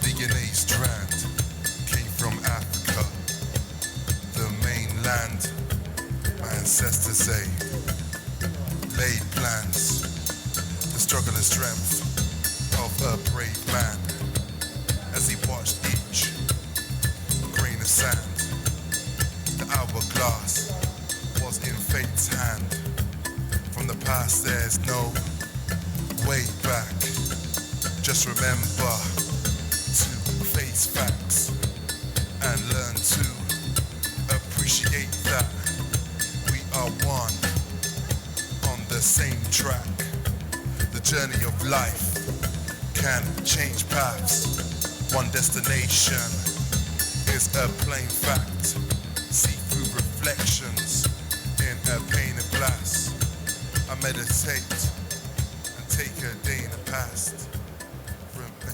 DNA strand came from Africa, the mainland. My ancestors say, laid plans, the struggle and strength of a brave man as he watched each grain of sand. The hourglass was in fate's hand. From the past there's no way back. Just remember to face facts and learn to appreciate that we are one on the same track. The journey of life can change paths. One destination is a plain fact. See through reflections in a pane of glass. I meditate and take a day in the past. Remember.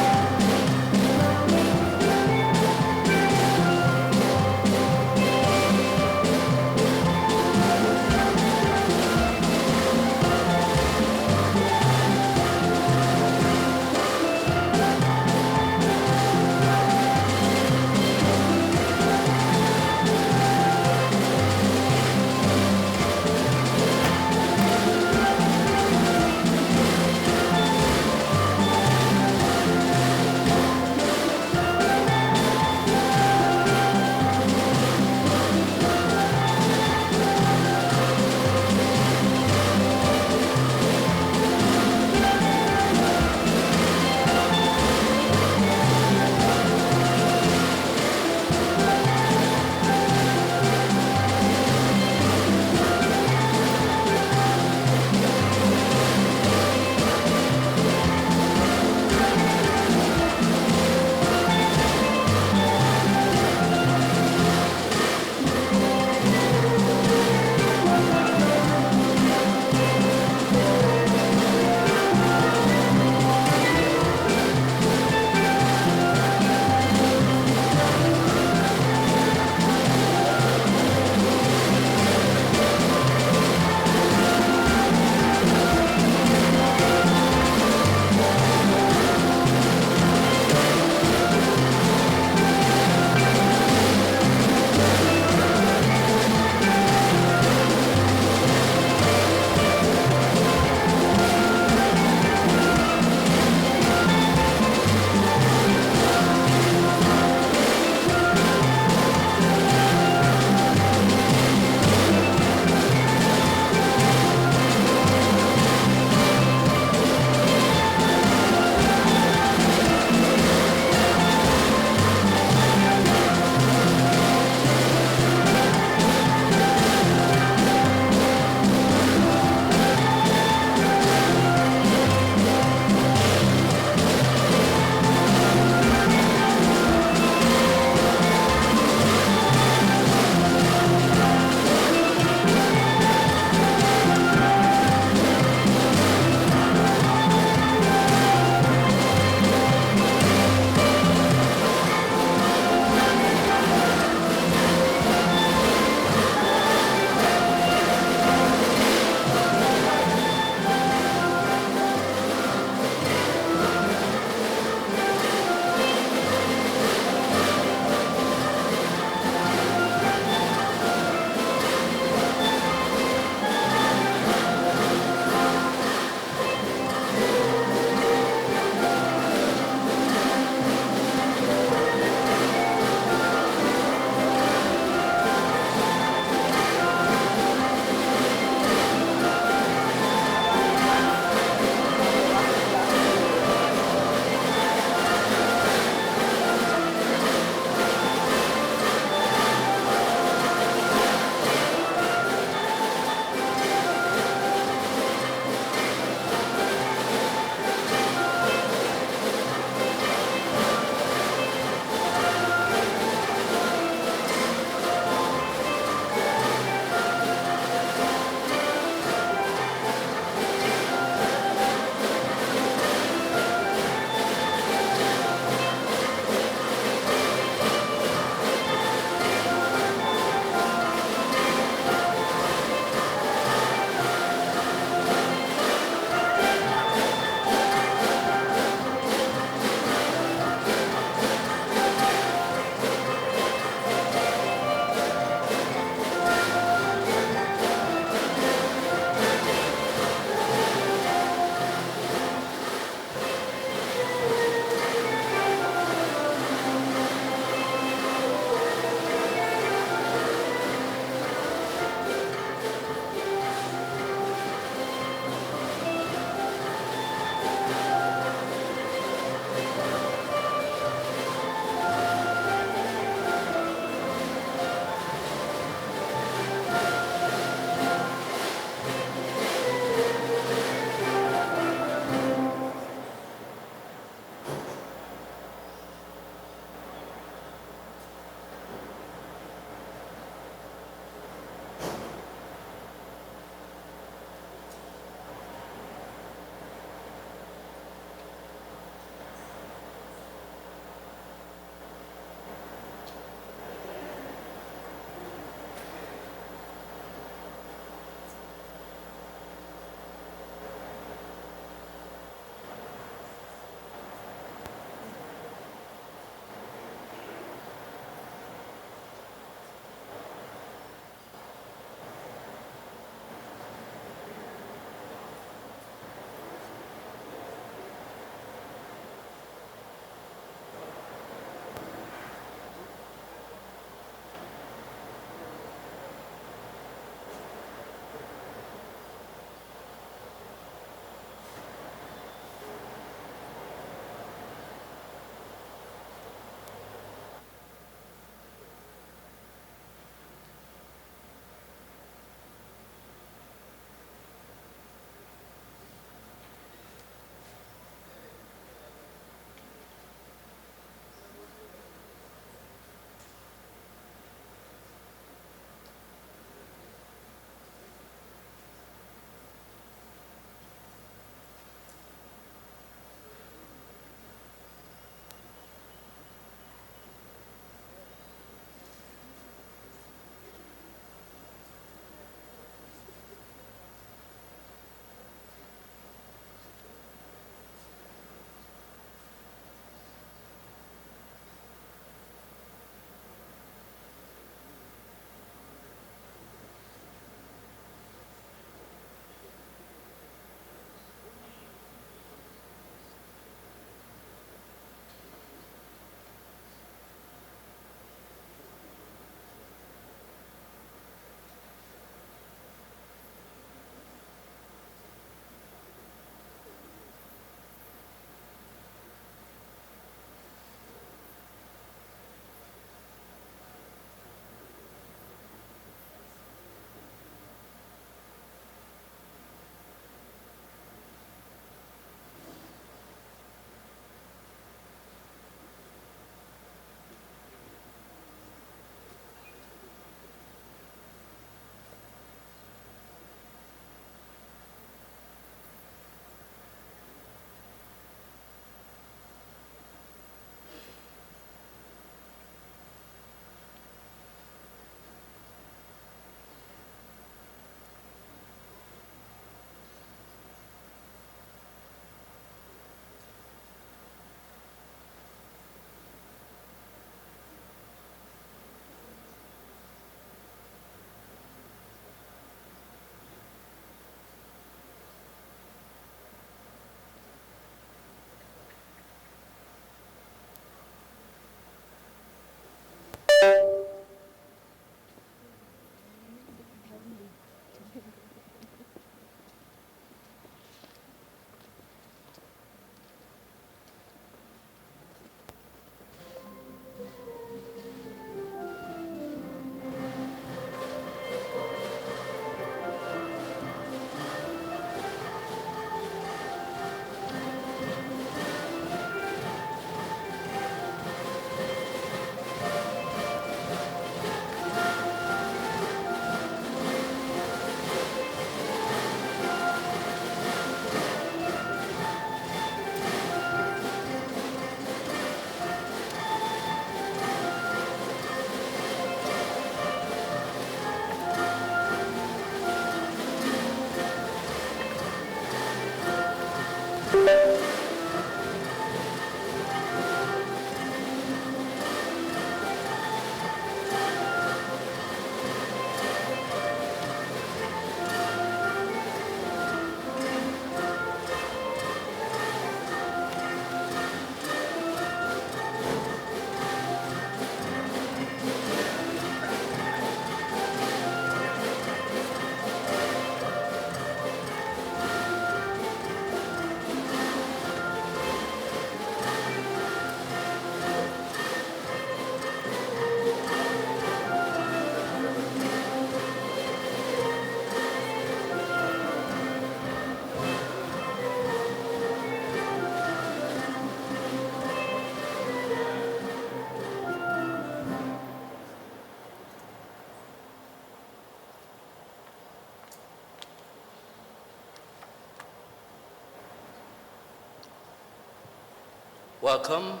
Welcome.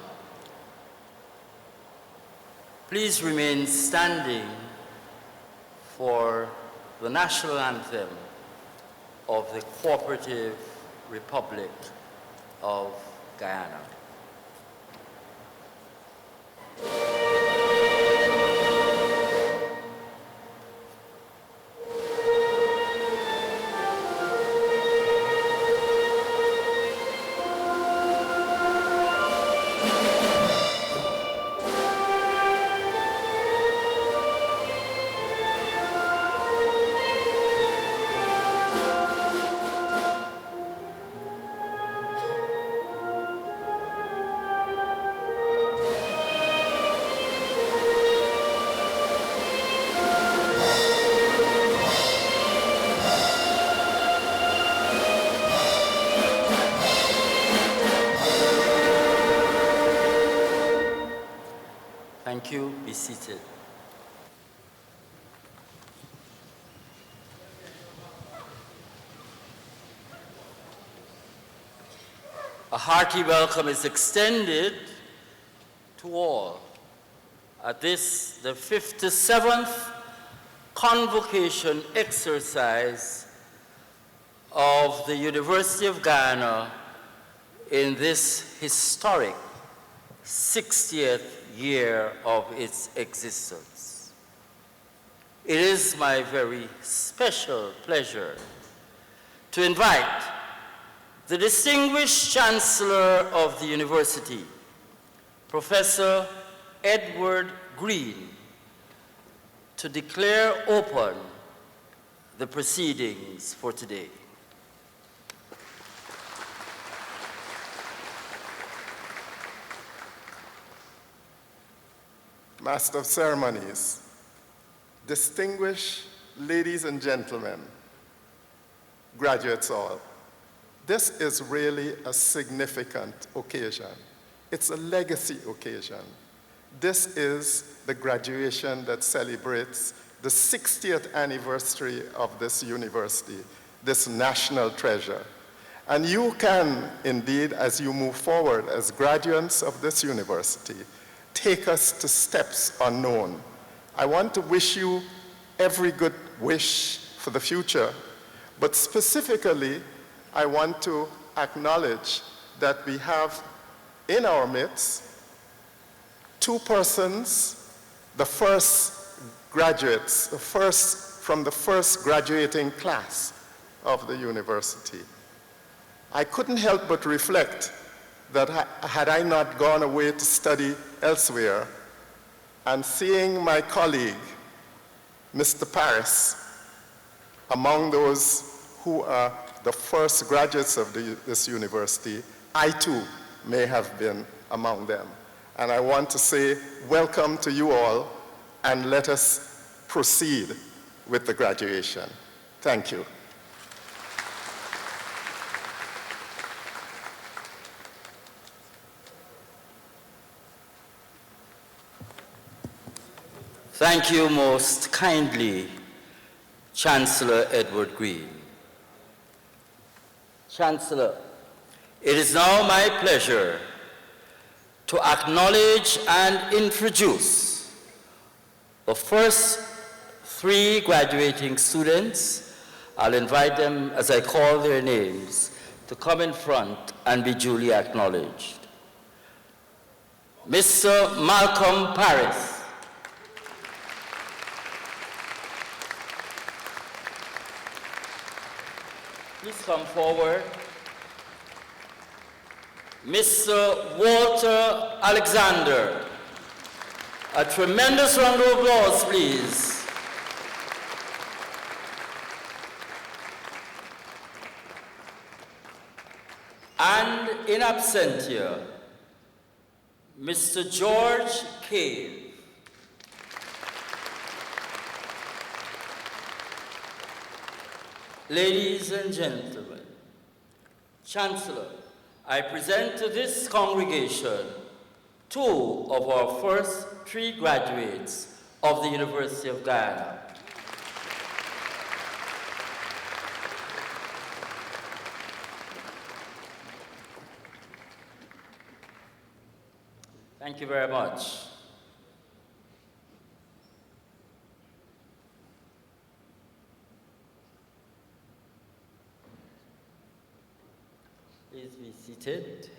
Please remain standing for the national anthem of the Cooperative Republic of Guyana. Thank you. Be seated. A hearty welcome is extended to all at this, the 57th Convocation exercise of the University of Guyana in this historic 60th year of its existence. It is my very special pleasure to invite the distinguished Chancellor of the University, Professor Edward Greene, to declare open the proceedings for today. Master of Ceremonies, distinguished ladies and gentlemen, graduates all, this is really a significant occasion. It's a legacy occasion. This is the graduation that celebrates the 60th anniversary of this university, this national treasure. And you can, indeed, as you move forward as graduates of this university, take us to steps unknown. I want to wish you every good wish for the future, but specifically, I want to acknowledge that we have in our midst two persons, the first graduates, from the first graduating class of the university. I couldn't help but reflect that had I not gone away to study elsewhere, and seeing my colleague, Mr. Paris, among those who are the first graduates of this university, I too may have been among them. And I want to say welcome to you all, and let us proceed with the graduation. Thank you. Thank you most kindly, Chancellor Edward Greene. Chancellor, it is now my pleasure to acknowledge and introduce the first three graduating students. I'll invite them, as I call their names, to come in front and be duly acknowledged. Mr. Malcolm Paris. Please come forward. Mr. Walter Alexander. A tremendous round of applause, please. And in absentia, Mr. George Cave. Ladies and gentlemen, Chancellor, I present to this congregation two of our first three graduates of the University of Guyana. Thank you very much. Please be seated.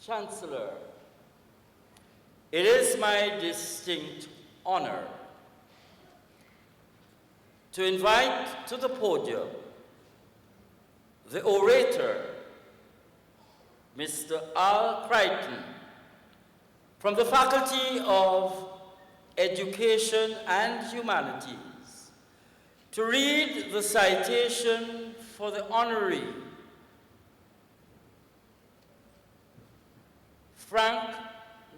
Chancellor, it is my distinct honor to invite to the podium the orator, Mr. Al Crichton, from the Faculty of Education and Humanities, to read the citation for the honorary Frank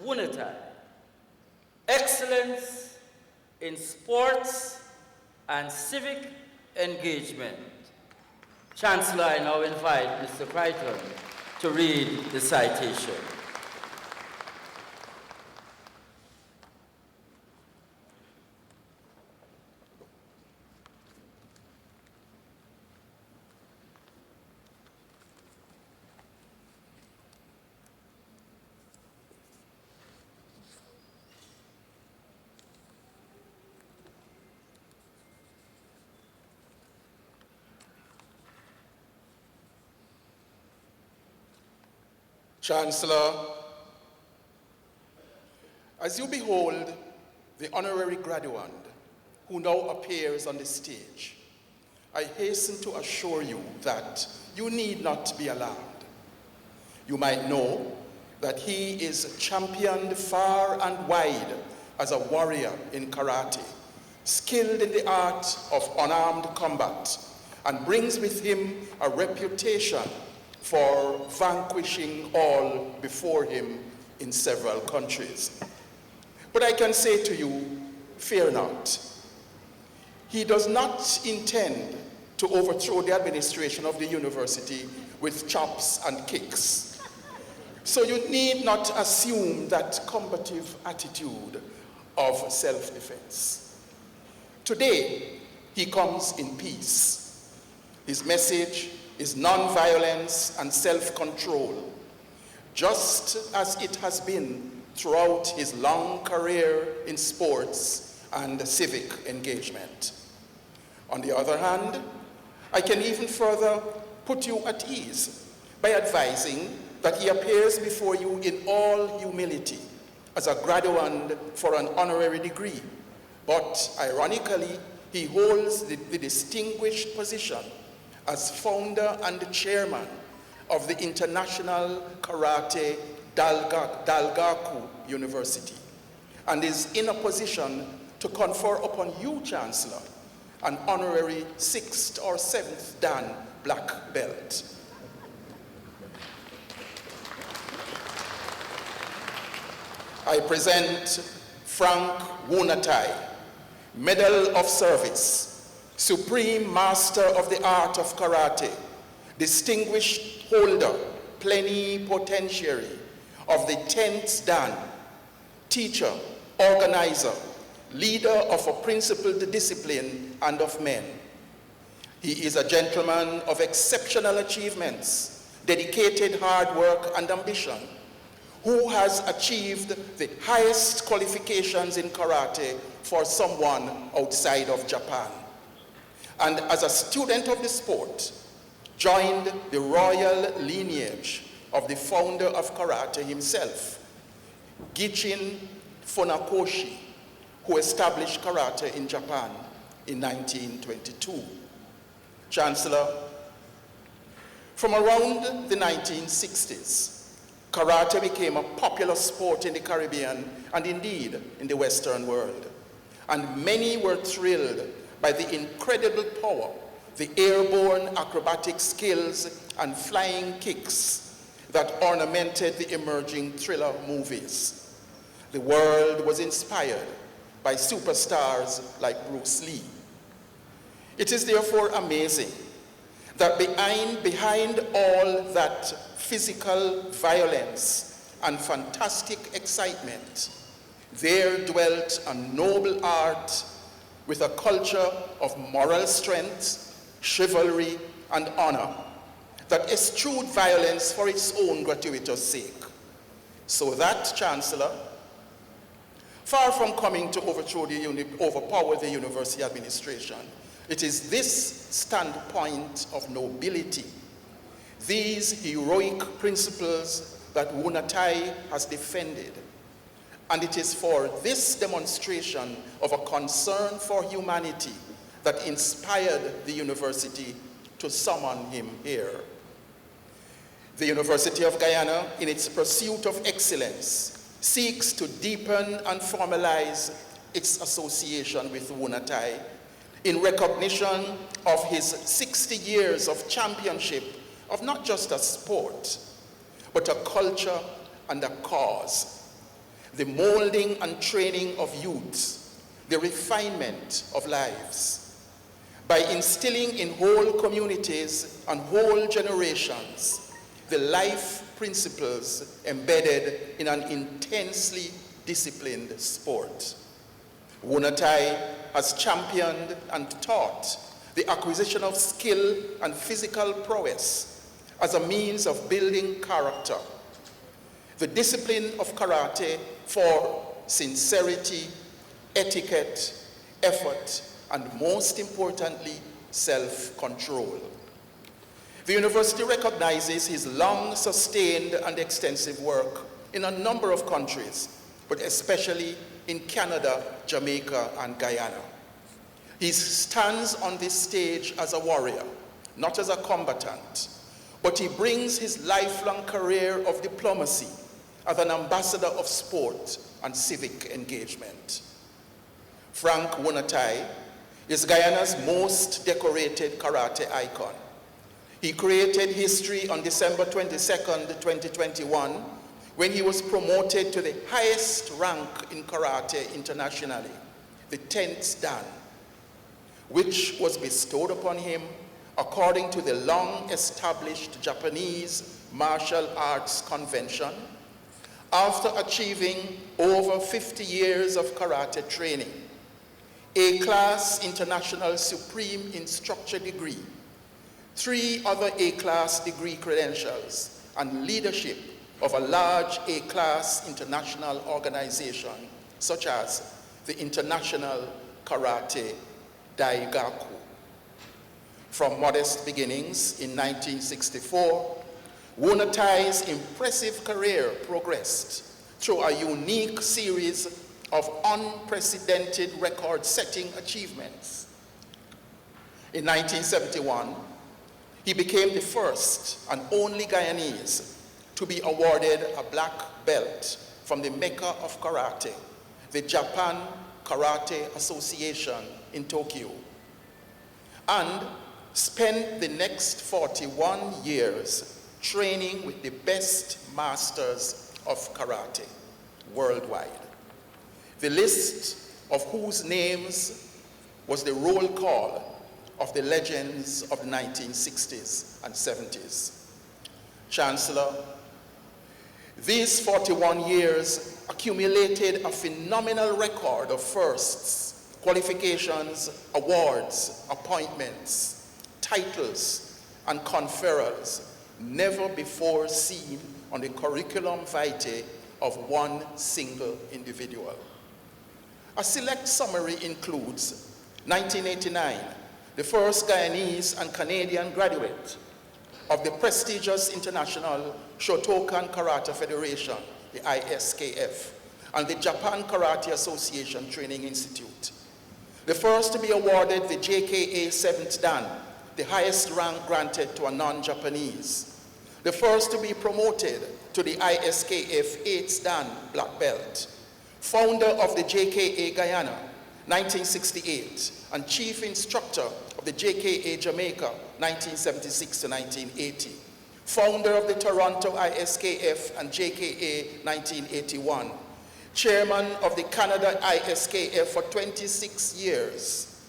Wunatai, Excellence in Sports and Civic Engagement. Chancellor, I now invite Mr. Crichton to read the citation. Chancellor, as you behold the honorary graduand who now appears on the stage, I hasten to assure you that you need not be alarmed. You might know that he is championed far and wide as a warrior in karate, skilled in the art of unarmed combat, and brings with him a reputation for vanquishing all before him in several countries. But I can say to you, fear not. He does not intend to overthrow the administration of the university with chops and kicks. So you need not assume that combative attitude of self-defense. Today, he comes in peace. His message is non-violence and self-control, just as it has been throughout his long career in sports and civic engagement. On the other hand, I can even further put you at ease by advising that he appears before you in all humility as a graduand for an honorary degree, but ironically, he holds the distinguished position as founder and chairman of the International Karate Dalgaku University, and is in a position to confer upon you, Chancellor, an honorary 6th or 7th Dan black belt. I present Frank Wunatai, Medal of Service, Supreme Master of the Art of Karate, Distinguished Holder, Plenipotentiary of the 10th Dan, Teacher, Organizer, Leader of a principled discipline and of men. He is a gentleman of exceptional achievements, dedicated hard work and ambition, who has achieved the highest qualifications in karate for someone outside of Japan. And as a student of the sport, joined the royal lineage of the founder of karate himself, Gichin Funakoshi, who established karate in Japan in 1922. Chancellor, from around the 1960s, karate became a popular sport in the Caribbean and indeed in the Western world. And many were thrilled by the incredible power, the airborne acrobatic skills and flying kicks that ornamented the emerging thriller movies. The world was inspired by superstars like Bruce Lee. It is therefore amazing that behind all that physical violence and fantastic excitement, there dwelt a noble art with a culture of moral strength, chivalry, and honor that eschewed violence for its own gratuitous sake. So that Chancellor, far from coming to overpower the university administration, it is this standpoint of nobility, these heroic principles that Wunatai has defended. And it is for this demonstration of a concern for humanity that inspired the university to summon him here. The University of Guyana, in its pursuit of excellence, seeks to deepen and formalize its association with Wunatai in recognition of his 60 years of championship of not just a sport, but a culture and a cause. The molding and training of youths, the refinement of lives. By instilling in whole communities and whole generations the life principles embedded in an intensely disciplined sport. Wunatai has championed and taught the acquisition of skill and physical prowess as a means of building character. The discipline of karate for sincerity, etiquette, effort, and most importantly, self-control. The university recognizes his long-sustained and extensive work in a number of countries, but especially in Canada, Jamaica, and Guyana. He stands on this stage as a warrior, not as a combatant, but he brings his lifelong career of diplomacy as an ambassador of sport and civic engagement. Frank Wunatai is Guyana's most decorated karate icon. He created history on December 22nd, 2021, when he was promoted to the highest rank in karate internationally, the 10th Dan, which was bestowed upon him according to the long-established Japanese martial arts convention, after achieving over 50 years of karate training, A-class International Supreme Instructor degree, 3 other A-class degree credentials, and leadership of a large A-class international organization, such as the International Karate Daigaku. From modest beginnings in 1964, Wunatai's impressive career progressed through a unique series of unprecedented record-setting achievements. In 1971, he became the first and only Guyanese to be awarded a black belt from the Mecca of Karate, the Japan Karate Association in Tokyo, and spent the next 41 years training with the best masters of karate worldwide. The list of whose names was the roll call of the legends of the 1960s and 70s. Chancellor, these 41 years accumulated a phenomenal record of firsts, qualifications, awards, appointments, titles, and conferrals never before seen on the curriculum vitae of one single individual. A select summary includes 1989, the first Guyanese and Canadian graduate of the prestigious International Shotokan Karate Federation, the ISKF, and the Japan Karate Association Training Institute. The first to be awarded the JKA 7th Dan, the highest rank granted to a non-Japanese. The first to be promoted to the ISKF 8th Dan black belt. Founder of the JKA Guyana, 1968, and chief instructor of the JKA Jamaica, 1976 to 1980. Founder of the Toronto ISKF and JKA, 1981. Chairman of the Canada ISKF for 26 years.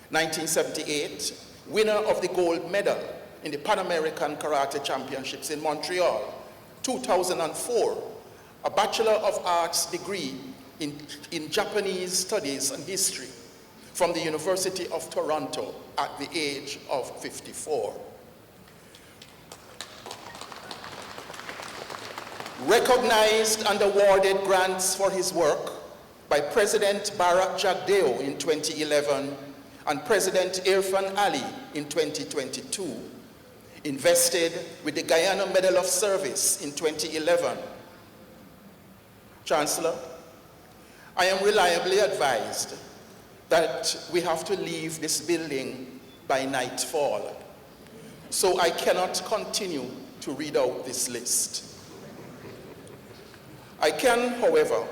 1978, winner of the gold medal in the Pan American Karate Championships in Montreal. 2004, a Bachelor of Arts degree in Japanese Studies and History from the University of Toronto at the age of 54. recognized and awarded grants for his work by President Barack Jagdeo in 2011 and President Irfan Ali in 2022, invested with the Guyana Medal of Service in 2011. Chancellor, I am reliably advised that we have to leave this building by nightfall, so I cannot continue to read out this list. I can, however,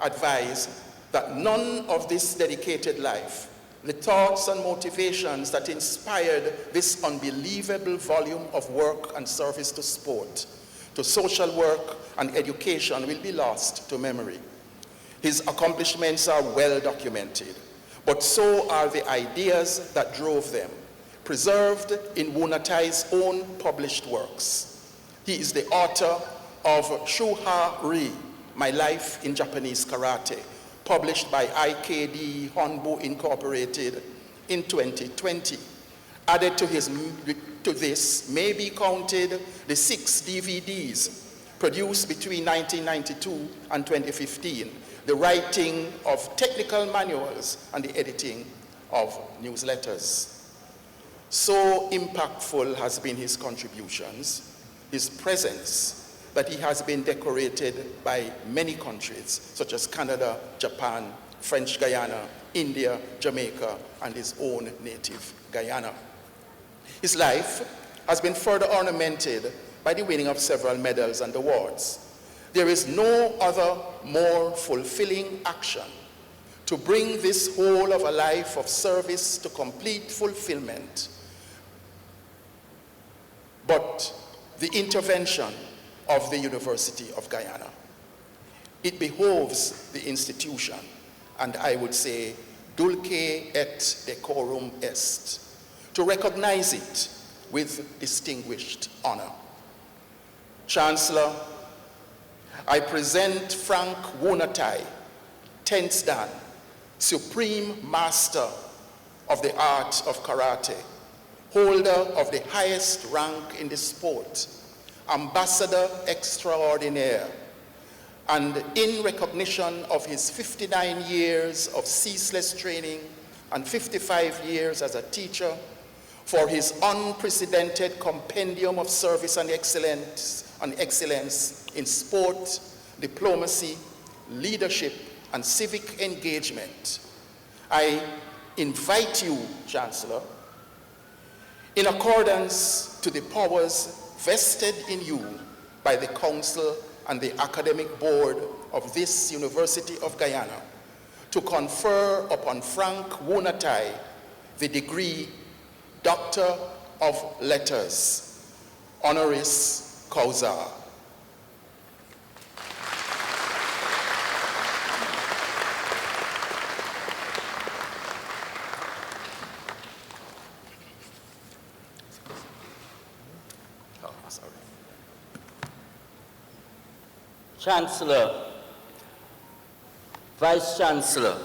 advise that none of this dedicated life, the thoughts and motivations that inspired this unbelievable volume of work and service to sport, to social work and education will be lost to memory. His accomplishments are well documented, but so are the ideas that drove them, preserved in Wunatai's own published works. He is the author of Shuha Ri, My Life in Japanese Karate, published by IKD Honbu Incorporated in 2020. Added to this may be counted the 6 DVDs produced between 1992 and 2015, the writing of technical manuals and the editing of newsletters. So impactful has been his contributions, his presence, that he has been decorated by many countries, such as Canada, Japan, French Guyana, India, Jamaica, and his own native Guyana. His life has been further ornamented by the winning of several medals and awards. There is no other more fulfilling action to bring this whole of a life of service to complete fulfillment but the intervention of the University of Guyana. It behoves the institution, and I would say, dulce et decorum est, to recognize it with distinguished honor. Chancellor, I present Frank Wunatai, 10th Dan, Supreme Master of the Art of Karate, holder of the highest rank in the sport, Ambassador Extraordinaire, and in recognition of his 59 years of ceaseless training and 55 years as a teacher, for his unprecedented compendium of service and excellence in sport, diplomacy, leadership, and civic engagement, I invite you, Chancellor, in accordance to the powers vested in you by the Council and the Academic Board of this University of Guyana, to confer upon Frank Wunatai the degree Doctor of Letters, honoris causa. Chancellor, Vice-Chancellor,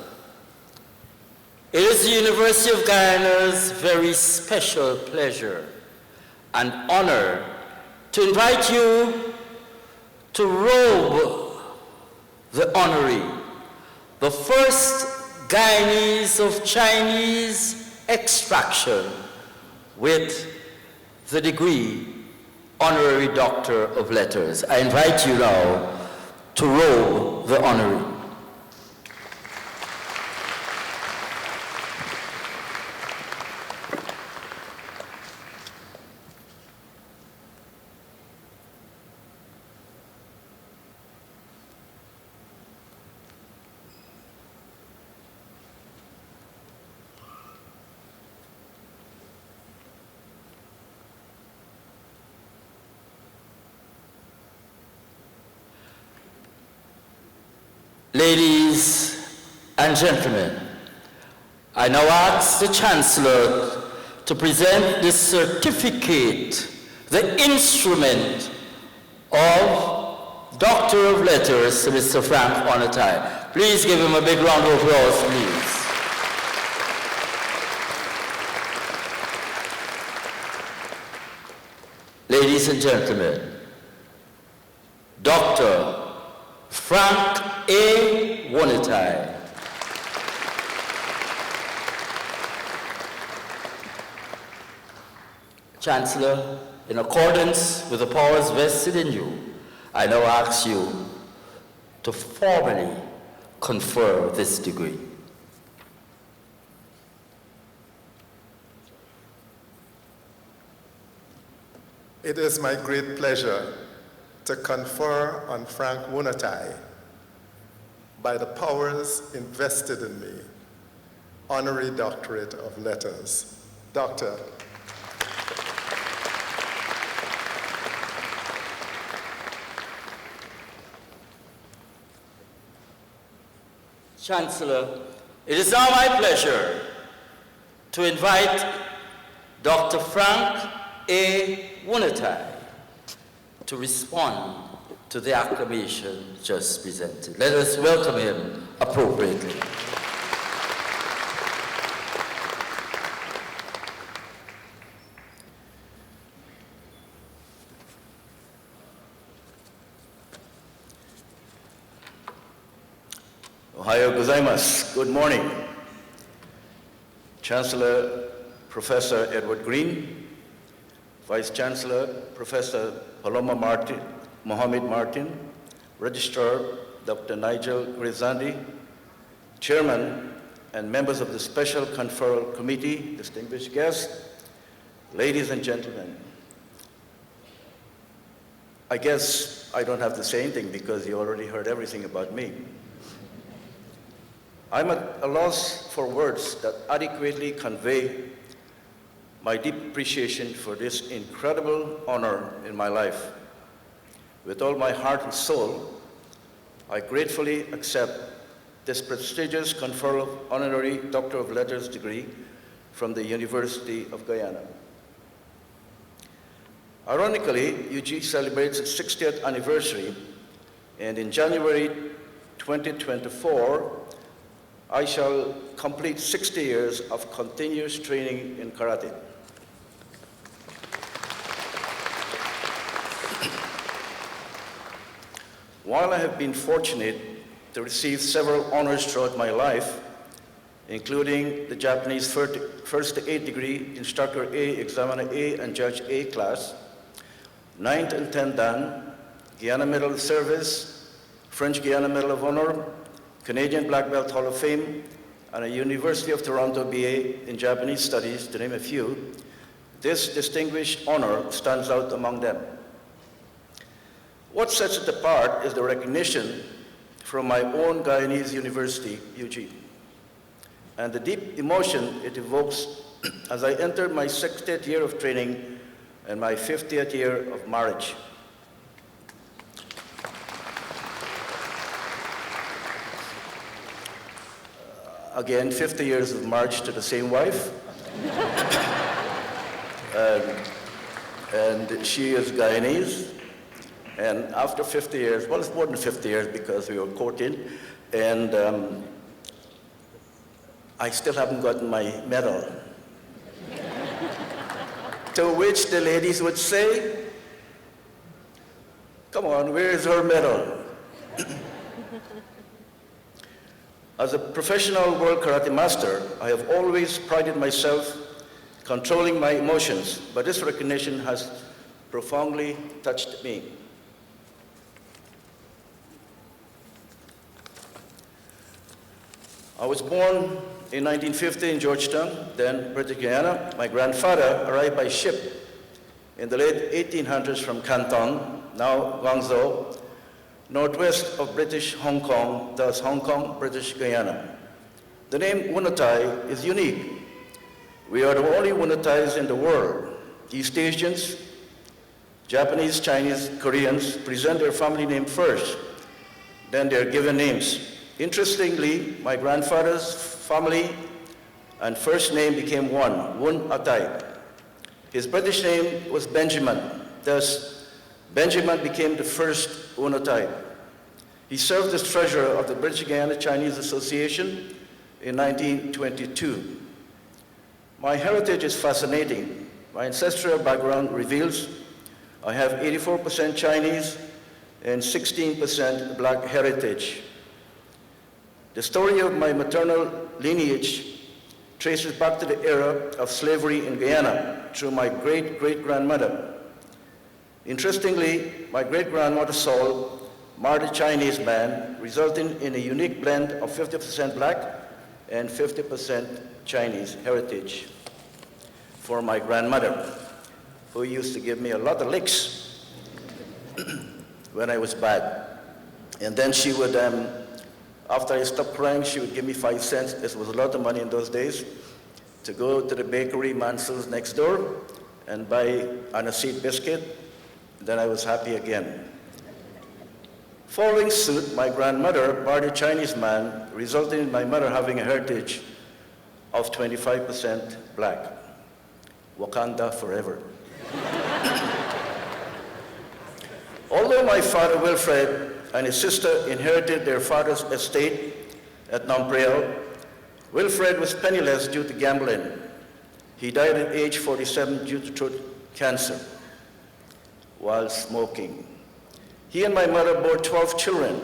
it is the University of Guyana's very special pleasure and honor to invite you to robe the honorary, the first Guyanese of Chinese extraction, with the degree Honorary Doctor of Letters. I invite you now to robe the honorary. Ladies and gentlemen, I now ask the Chancellor to present the certificate, the instrument of Doctor of Letters to Mr. Frank Wunatai. Please give him a big round of applause, please. Ladies and gentlemen, Dr. Frank A. Wonetai. Chancellor, in accordance with the powers vested in you, I now ask you to formally confer this degree. It is my great pleasure to confer on Frank Wonetai, by the powers invested in me, Honorary Doctorate of Letters. Doctor. Chancellor, it is now my pleasure to invite Dr. Frank A. Wonetai to respond to the acclamation just presented. Let us welcome him appropriately. Ohio gozaimasu. Good morning. Chancellor Professor Edward Greene, Vice-Chancellor Professor Paloma Mohamed, Registrar Dr. Nigel Gravesande, Chairman and members of the Special Conferral Committee, distinguished guests, ladies and gentlemen. I guess I don't have to say anything because you already heard everything about me. I'm at a loss for words that adequately convey my deep appreciation for this incredible honor in my life. With all my heart and soul, I gratefully accept this prestigious conferral of Honorary Doctor of Letters degree from the University of Guyana. Ironically, UG celebrates its 60th anniversary, and in January 2024, I shall complete 60 years of continuous training in karate. While I have been fortunate to receive several honors throughout my life, including the Japanese first to 8th degree, Instructor A, Examiner A, and Judge A class, 9th and 10th Dan, Guyana Medal of Service, French Guyana Medal of Honor, Canadian Black Belt Hall of Fame, and a University of Toronto BA in Japanese Studies, to name a few, this distinguished honor stands out among them. What sets it apart is the recognition from my own Guyanese university, UG, and the deep emotion it evokes as I enter my 60th year of training and my 50th year of marriage. Again, 50 years of marriage to the same wife. And she is Guyanese. And after 50 years, well, it's more than 50 years because we were courting, and I still haven't gotten my medal. To which the ladies would say, come on, where is her medal? As a professional world karate master, I have always prided myself controlling my emotions, but this recognition has profoundly touched me. I was born in 1950 in Georgetown, then British Guyana. My grandfather arrived by ship in the late 1800s from Canton, now Guangzhou, northwest of British Hong Kong, thus Hong Kong, British Guyana. The name Wonetai is unique. We are the only Wonetais in the world. East Asians, Japanese, Chinese, Koreans present their family name first, then their given names. Interestingly, my grandfather's family and first name became one, Wonetai. His British name was Benjamin, thus Benjamin became the first Wonetai. He served as treasurer of the British Guyana Chinese Association in 1922. My heritage is fascinating. My ancestral background reveals I have 84% Chinese and 16% black heritage. The story of my maternal lineage traces back to the era of slavery in Guyana through my great-great-grandmother. Interestingly, my great-grandmother Saul married a Chinese man, resulting in a unique blend of 50% black and 50% Chinese heritage. For my grandmother, who used to give me a lot of licks when I was bad. And then she would, after I stopped crying, she would give me 5 cents. This was a lot of money in those days, to go to the bakery, Mansell's next door, and buy aniseed biscuit. Then I was happy again. Following suit, my grandmother married a Chinese man, resulting in my mother having a heritage of 25% black. Wakanda forever. Although my father, Wilfred, and his sister inherited their father's estate at Nompreal, Wilfred was penniless due to gambling. He died at age 47 due to throat cancer while smoking. He and my mother bore 12 children.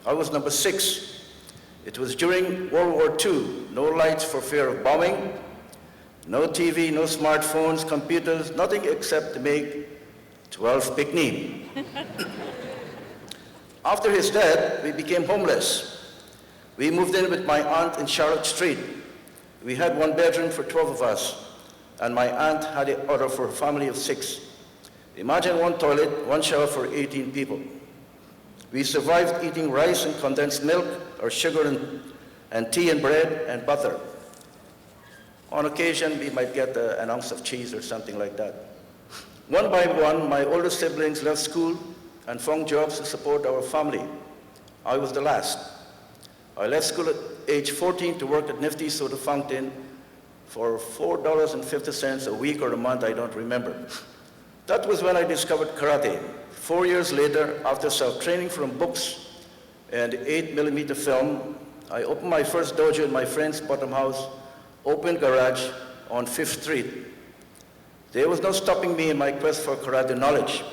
I was number 6. It was during World War II. No lights for fear of bombing, no TV, no smartphones, computers, nothing except to make 12 picnic. After his death, we became homeless. We moved in with my aunt in Charlotte Street. We had 1 bedroom for 12 of us, and my aunt had the other for a family of 6. Imagine 1 toilet, 1 shower for 18 people. We survived eating rice and condensed milk, or sugar and tea and bread and butter. On occasion, we might get an ounce of cheese or something like that. One by one, my older siblings left school and found jobs to support our family. I was the last. I left school at age 14 to work at Nifty Soda Fountain for $4.50 a week or a month, I don't remember. That was when I discovered karate. 4 years later, after self-training from books and 8mm film, I opened my first dojo in my friend's bottom house, open garage on 5th Street. There was no stopping me in my quest for karate knowledge.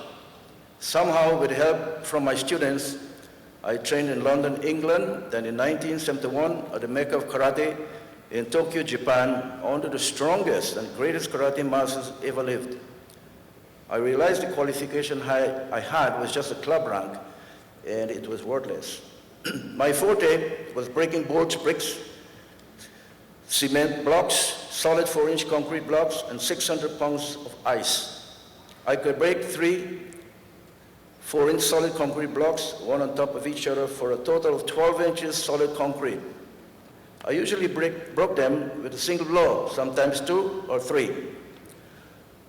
Somehow, with help from my students, I trained in London, England, then in 1971 at the Mecca of Karate in Tokyo, Japan, under the strongest and greatest karate masters ever lived. I realized the qualification I had was just a club rank, and it was worthless. My forte was breaking bolts, bricks, cement blocks, solid 4-inch concrete blocks, and 600 pounds of ice. I could break 3 4-inch solid concrete blocks, one on top of each other, for a total of 12 inches solid concrete. I usually broke them with a single blow, sometimes 2 or 3.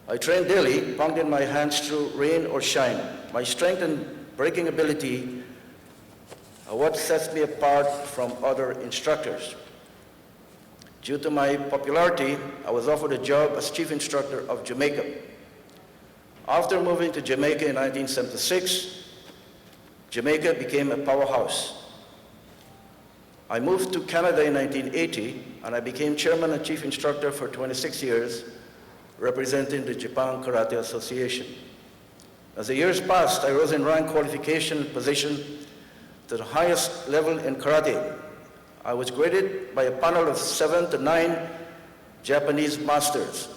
I trained daily, pounding my hands through rain or shine. My strength and breaking ability are what sets me apart from other instructors. Due to my popularity, I was offered a job as chief instructor of Jamaica. After moving to Jamaica in 1976, Jamaica became a powerhouse. I moved to Canada in 1980, and I became chairman and chief instructor for 26 years, representing the Japan Karate Association. As the years passed, I rose in rank, qualification, and position to the highest level in karate. I was graded by a panel of 7 to 9 Japanese masters.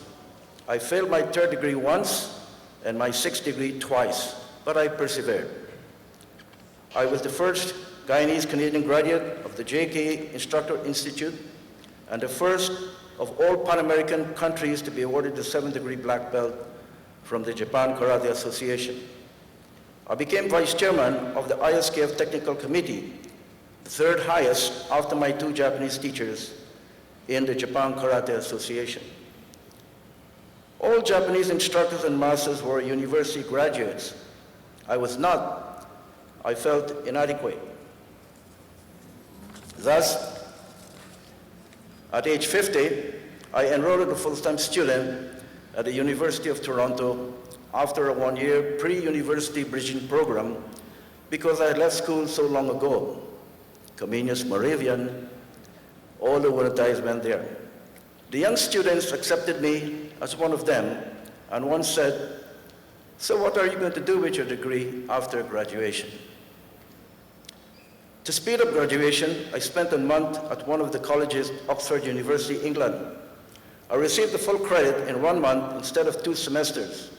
I failed my 3rd degree once and my 6th degree twice, but I persevered. I was the first Guyanese-Canadian graduate of the JK Instructor Institute and the first of all Pan-American countries to be awarded the 7th degree black belt from the Japan Karate Association. I became vice chairman of the ISKF Technical Committee, the 3rd highest after my 2 Japanese teachers in the Japan Karate Association. All Japanese instructors and masters were university graduates. I was not. I felt inadequate. Thus, at age 50, I enrolled as a full-time student at the University of Toronto after a 1-year pre-university bridging program because I had left school so long ago. Comenius Moravian, all the Gwyneth went there. The young students accepted me as one of them, and one said, So what are you going to do with your degree after graduation? To speed up graduation, I spent a month at one of the colleges, Oxford University, England. I received the full credit in 1 month instead of 2 semesters.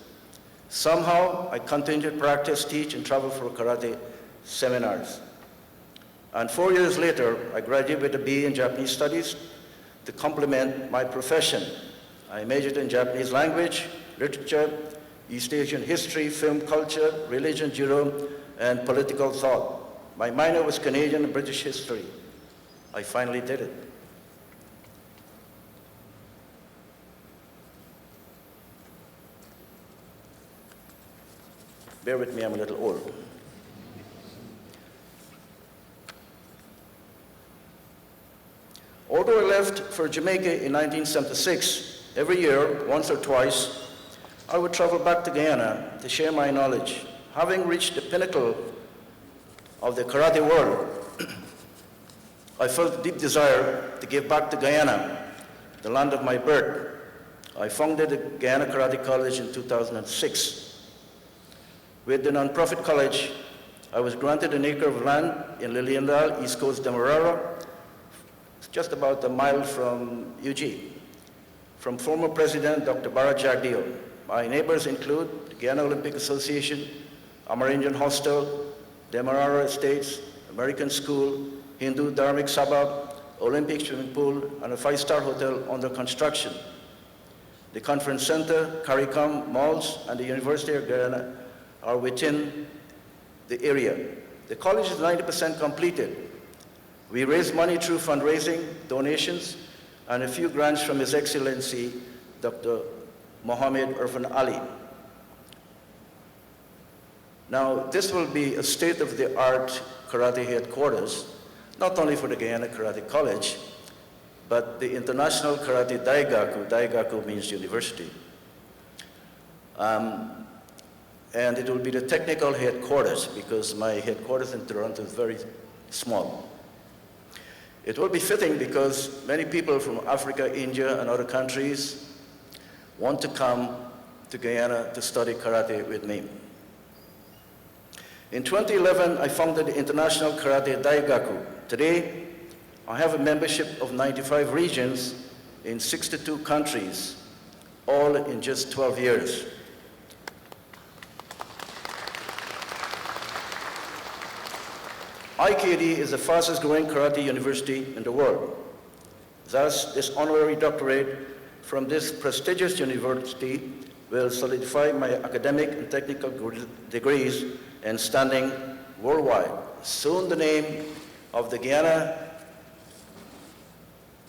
Somehow, I continued to practice, teach, and travel for karate seminars. And 4 years later, I graduated with a BA in Japanese Studies to complement my profession. I majored in Japanese language, literature, East Asian history, film culture, religion, Juro, and political thought. My minor was Canadian and British history. I finally did it. Bear with me, I'm a little old. Although I left for Jamaica in 1976, every year, once or twice, I would travel back to Guyana to share my knowledge. Having reached the pinnacle of the karate world, I felt a deep desire to give back to Guyana, the land of my birth. I founded the Guyana Karate College in 2006. With the nonprofit college, I was granted an acre of land in Liliendal, East Coast Demerara. It's just about a mile from UG, from former President Dr. Bharat Jagdeo. My neighbors include the Guyana Olympic Association, Amerindian Hostel, Demerara Estates, American School, Hindu Dharmic Sabha, Olympic swimming pool, and a 5-star hotel under construction. The conference center, CARICOM, malls, and the University of Guyana are within the area. The college is 90% completed. We raise money through fundraising, donations, and a few grants from His Excellency, Dr. Mohamed Irfan Ali. Now, this will be a state-of-the-art karate headquarters, not only for the Guyana Karate College, but the International Karate Daigaku. Daigaku means university. And it will be the technical headquarters, because my headquarters in Toronto is very small. It will be fitting because many people from Africa, India, and other countries want to come to Guyana to study karate with me. In 2011, I founded the International Karate Daigaku. Today, I have a membership of 95 regions in 62 countries, all in just 12 years. IKD is the fastest growing karate university in the world. Thus, this honorary doctorate from this prestigious university will solidify my academic and technical degrees and standing worldwide. Soon the name of the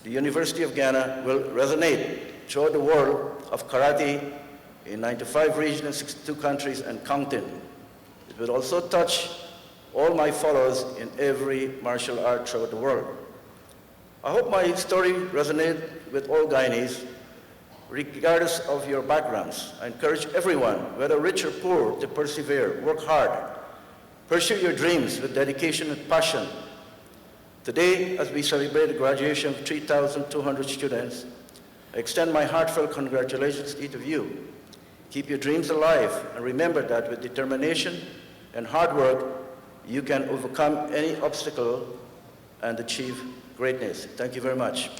University of Guyana will resonate throughout the world of karate in 95 regions and 62 countries and counting. It will also touch all my fellows in every martial art throughout the world. I hope my story resonates with all Guyanese, regardless of your backgrounds. I encourage everyone, whether rich or poor, to persevere, work hard, pursue your dreams with dedication and passion. Today, as we celebrate the graduation of 3,200 students, I extend my heartfelt congratulations to each of you. Keep your dreams alive, and remember that with determination and hard work, you can overcome any obstacle and achieve greatness. Thank you very much.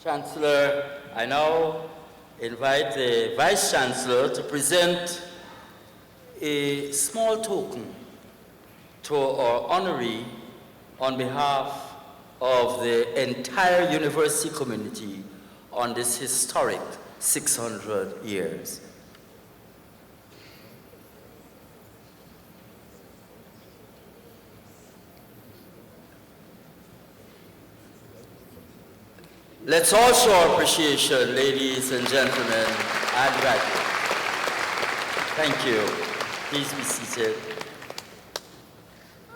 Chancellor, I now invite the Vice-Chancellor to present a small token to our honoree on behalf of the entire university community on this historic 600 years. Let's all show our appreciation, ladies and gentlemen, and graduates. Thank you. Please be seated.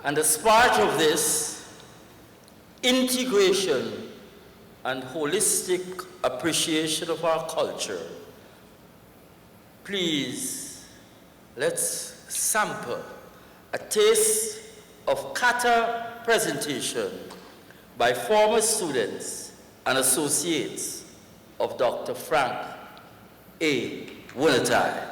And as part of this integration and holistic appreciation of our culture, please let's sample a taste of kata presentation by former students and associates of Dr. Frank A. Gwyneth.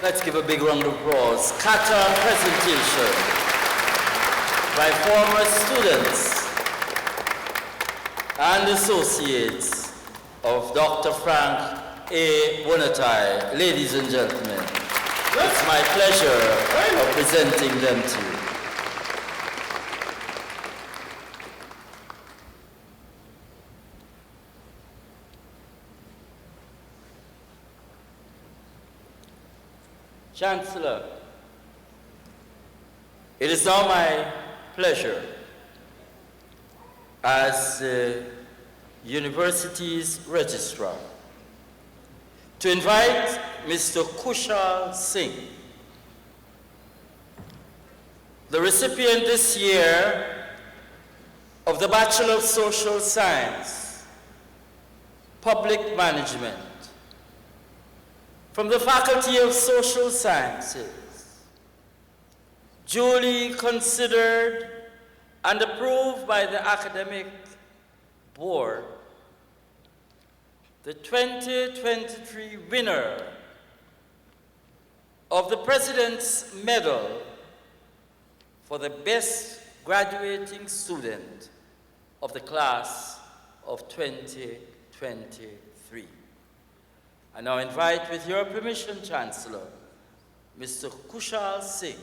Let's give a big round of applause. Kata presentation by former students and associates of Dr. Frank A. Wonatai. Ladies and gentlemen, it's my pleasure of presenting them to you. Chancellor, it is now my pleasure as the university's registrar to invite Mr. Kushal Singh, the recipient this year of the Bachelor of Social Science, Public Management, from the Faculty of Social Sciences, duly considered and approved by the academic board, the 2023 winner of the President's Medal for the best graduating student of the class of 2023. I now invite, with your permission, Chancellor, Mr. Kushal Singh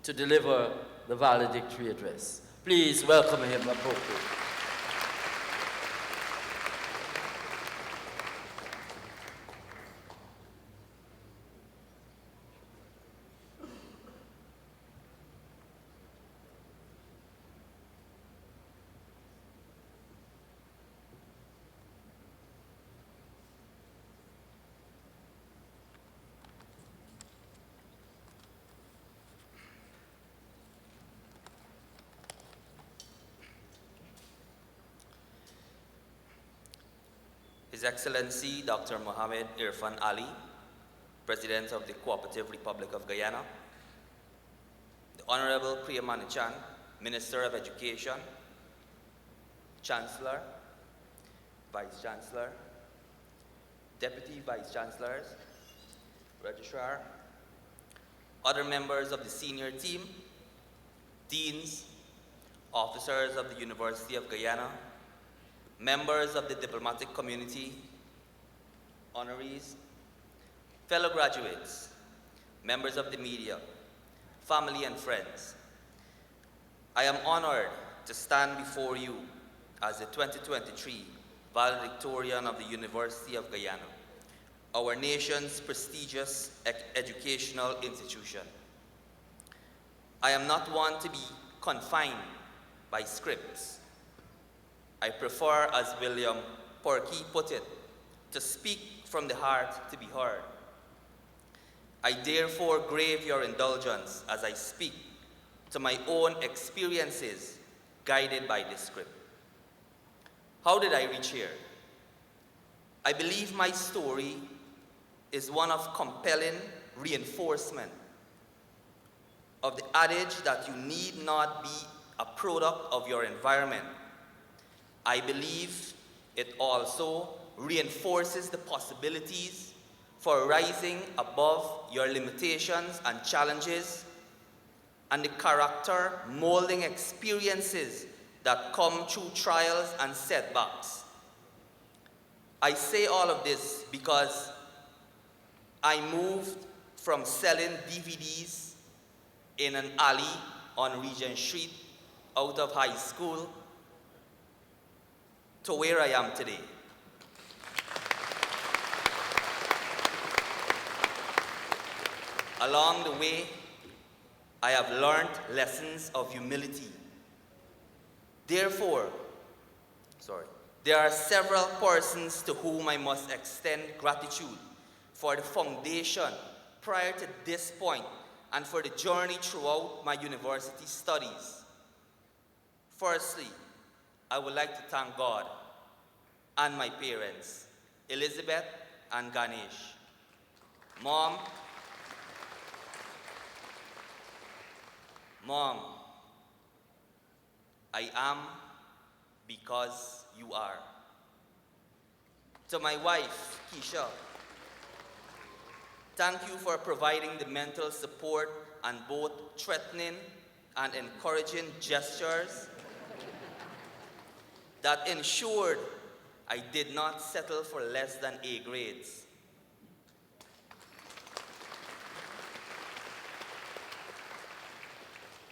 to deliver the valedictory address. Please welcome him appropriately. His Excellency Dr. Mohamed Irfan Ali, President of the Cooperative Republic of Guyana, the Honorable Priya Manichan, Minister of Education, Chancellor, Vice-Chancellor, Deputy Vice-Chancellors, Registrar, other members of the senior team, deans, officers of the University of Guyana, members of the diplomatic community, honorees, fellow graduates, members of the media, family and friends. I am honored to stand before you as the 2023 valedictorian of the University of Guyana, our nation's prestigious educational institution. I am not one to be confined by scripts. I prefer, as William Porky put it, to speak from the heart to be heard. I therefore crave your indulgence as I speak to my own experiences guided by this script. How did I reach here? I believe my story is one of compelling reinforcement of the adage that you need not be a product of your environment. I believe it also reinforces the possibilities for rising above your limitations and challenges and the character molding experiences that come through trials and setbacks. I say all of this because I moved from selling DVDs in an alley on Regent Street out of high school to where I am today. Along the way, I have learned lessons of humility. Therefore, there are several persons to whom I must extend gratitude for the foundation prior to this point and for the journey throughout my university studies. Firstly, I would like to thank God and my parents, Elizabeth and Ganesh. Mom, I am because you are. To my wife, Keisha, Thank you for providing the mental support and both threatening and encouraging gestures that ensured I did not settle for less than A grades.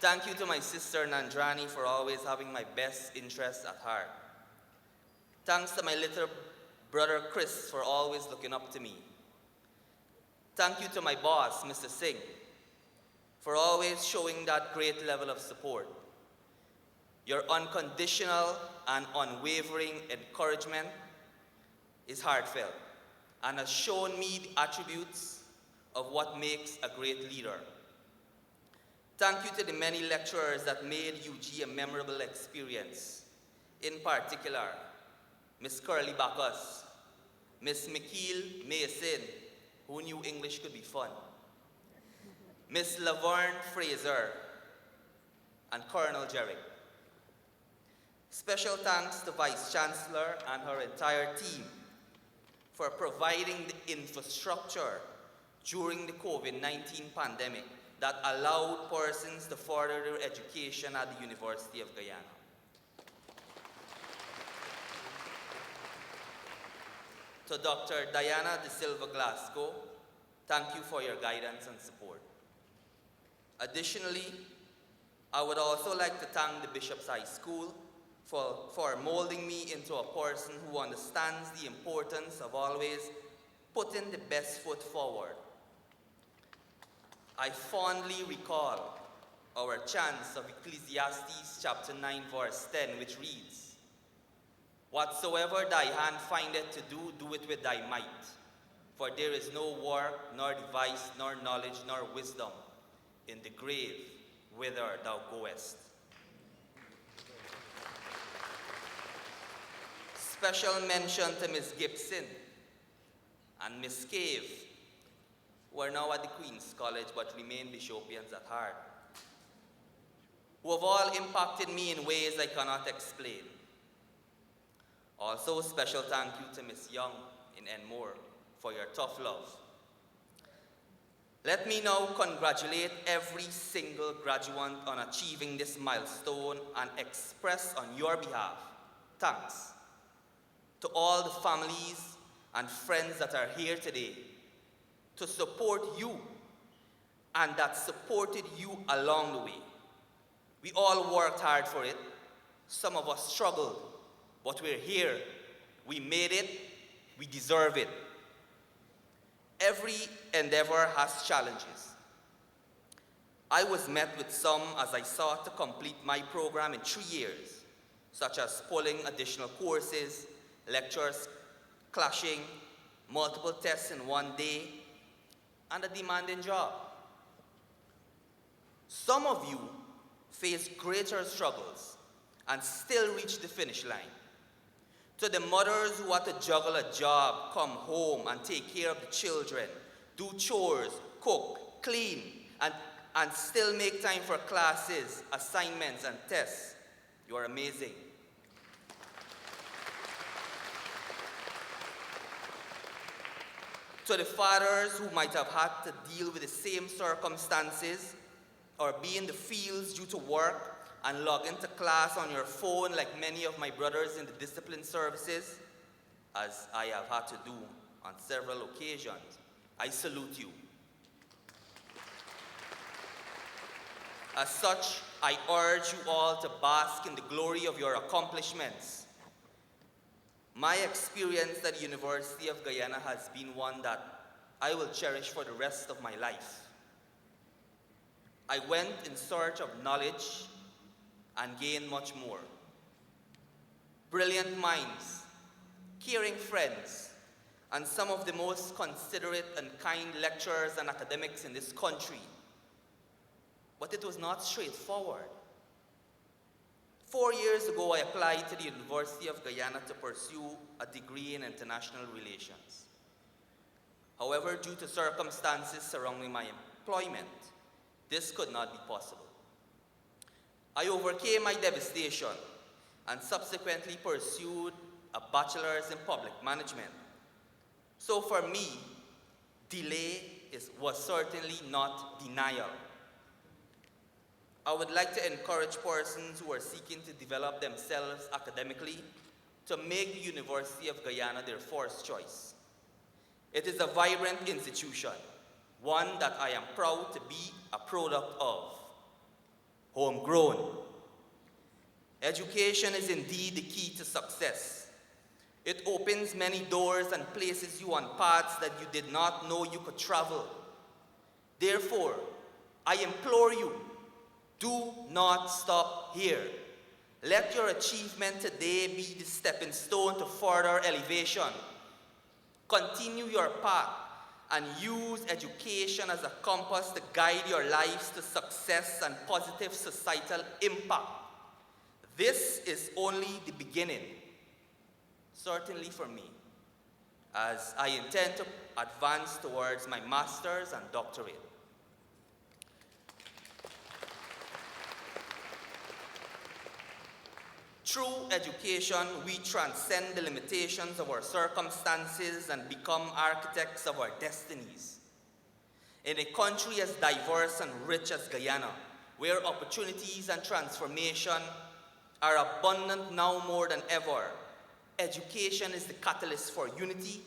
Thank you to my sister Nandrani for always having my best interests at heart. Thanks to my little brother Chris for always looking up to me. Thank you to my boss, Mr. Singh, for always showing that great level of support. Your unconditional and unwavering encouragement is heartfelt and has shown me the attributes of what makes a great leader. Thank you to the many lecturers that made UG a memorable experience. In particular, Miss Curly Bacchus, Miss McKeel Mason, who knew English could be fun, Miss Laverne Fraser, and Colonel Jerrick. Special thanks to Vice-Chancellor and her entire team for providing the infrastructure during the COVID-19 pandemic that allowed persons to further their education at the University of Guyana. To Dr. Diana DaSilva-Glasgow, thank you for your guidance and support. Additionally, I would also like to thank the Bishop's High School for molding me into a person who understands the importance of always putting the best foot forward. I fondly recall our chants of Ecclesiastes chapter 9 verse 10, which reads, "Whatsoever thy hand findeth to do, do it with thy might. For there is no work, nor device, nor knowledge, nor wisdom in the grave whither thou goest." Special mention to Miss Gibson and Miss Cave, who are now at the Queen's College but remain Bishopians at heart, who have all impacted me in ways I cannot explain. Also, special thank you to Miss Young in Enmore for your tough love. Let me now congratulate every single graduate on achieving this milestone and express on your behalf thanks to all the families and friends that are here today to support you and that supported you along the way. We all worked hard for it. Some of us struggled, but we're here. We made it. We deserve it. Every endeavor has challenges. I was met with some as I sought to complete my program in 3 years, such as pulling additional courses, lectures clashing, multiple tests in one day, and a demanding job. Some of you face greater struggles and still reach the finish line. To the mothers who have to juggle a job, come home and take care of the children, do chores, cook, clean, and still make time for classes, assignments, and tests, you are amazing. To the fathers who might have had to deal with the same circumstances or be in the fields due to work and log into class on your phone like many of my brothers in the discipline services, as I have had to do on several occasions, I salute you. As such, I urge you all to bask in the glory of your accomplishments. My experience at the University of Guyana has been one that I will cherish for the rest of my life. I went in search of knowledge and gained much more. Brilliant minds, caring friends, and some of the most considerate and kind lecturers and academics in this country. But it was not straightforward. 4 years ago, I applied to the University of Guyana to pursue a degree in international relations. However, due to circumstances surrounding my employment, this could not be possible. I overcame my devastation and subsequently pursued a bachelor's in public management. So for me, delay was certainly not denial. I would like to encourage persons who are seeking to develop themselves academically to make the University of Guyana their first choice. It is a vibrant institution, one that I am proud to be a product of. Homegrown. Education is indeed the key to success. It opens many doors and places you on paths that you did not know you could travel. Therefore, I implore you, do not stop here. Let your achievement today be the stepping stone to further elevation. Continue your path and use education as a compass to guide your lives to success and positive societal impact. This is only the beginning, certainly for me, as I intend to advance towards my master's and doctorate. Through education, we transcend the limitations of our circumstances and become architects of our destinies. In a country as diverse and rich as Guyana, where opportunities and transformation are abundant now more than ever, education is the catalyst for unity,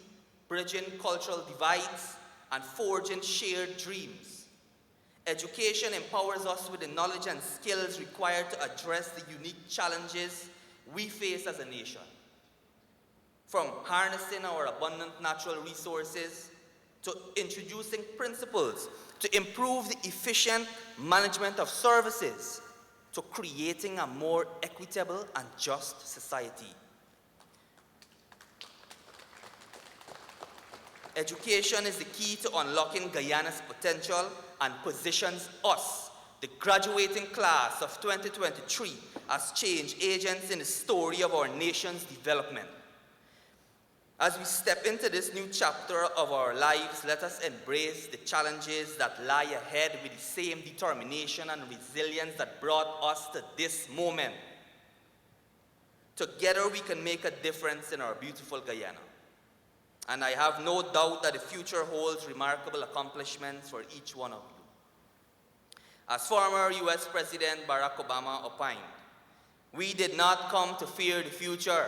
bridging cultural divides, and forging shared dreams. Education empowers us with the knowledge and skills required to address the unique challenges we face as a nation. From harnessing our abundant natural resources to introducing principles to improve the efficient management of services to creating a more equitable and just society. Education is the key to unlocking Guyana's potential and positions us, the graduating class of 2023, as change agents in the story of our nation's development. As we step into this new chapter of our lives, let us embrace the challenges that lie ahead with the same determination and resilience that brought us to this moment. Together we can make a difference in our beautiful Guyana. And I have no doubt that the future holds remarkable accomplishments for each one of you. As former US President Barack Obama opined, we did not come to fear the future.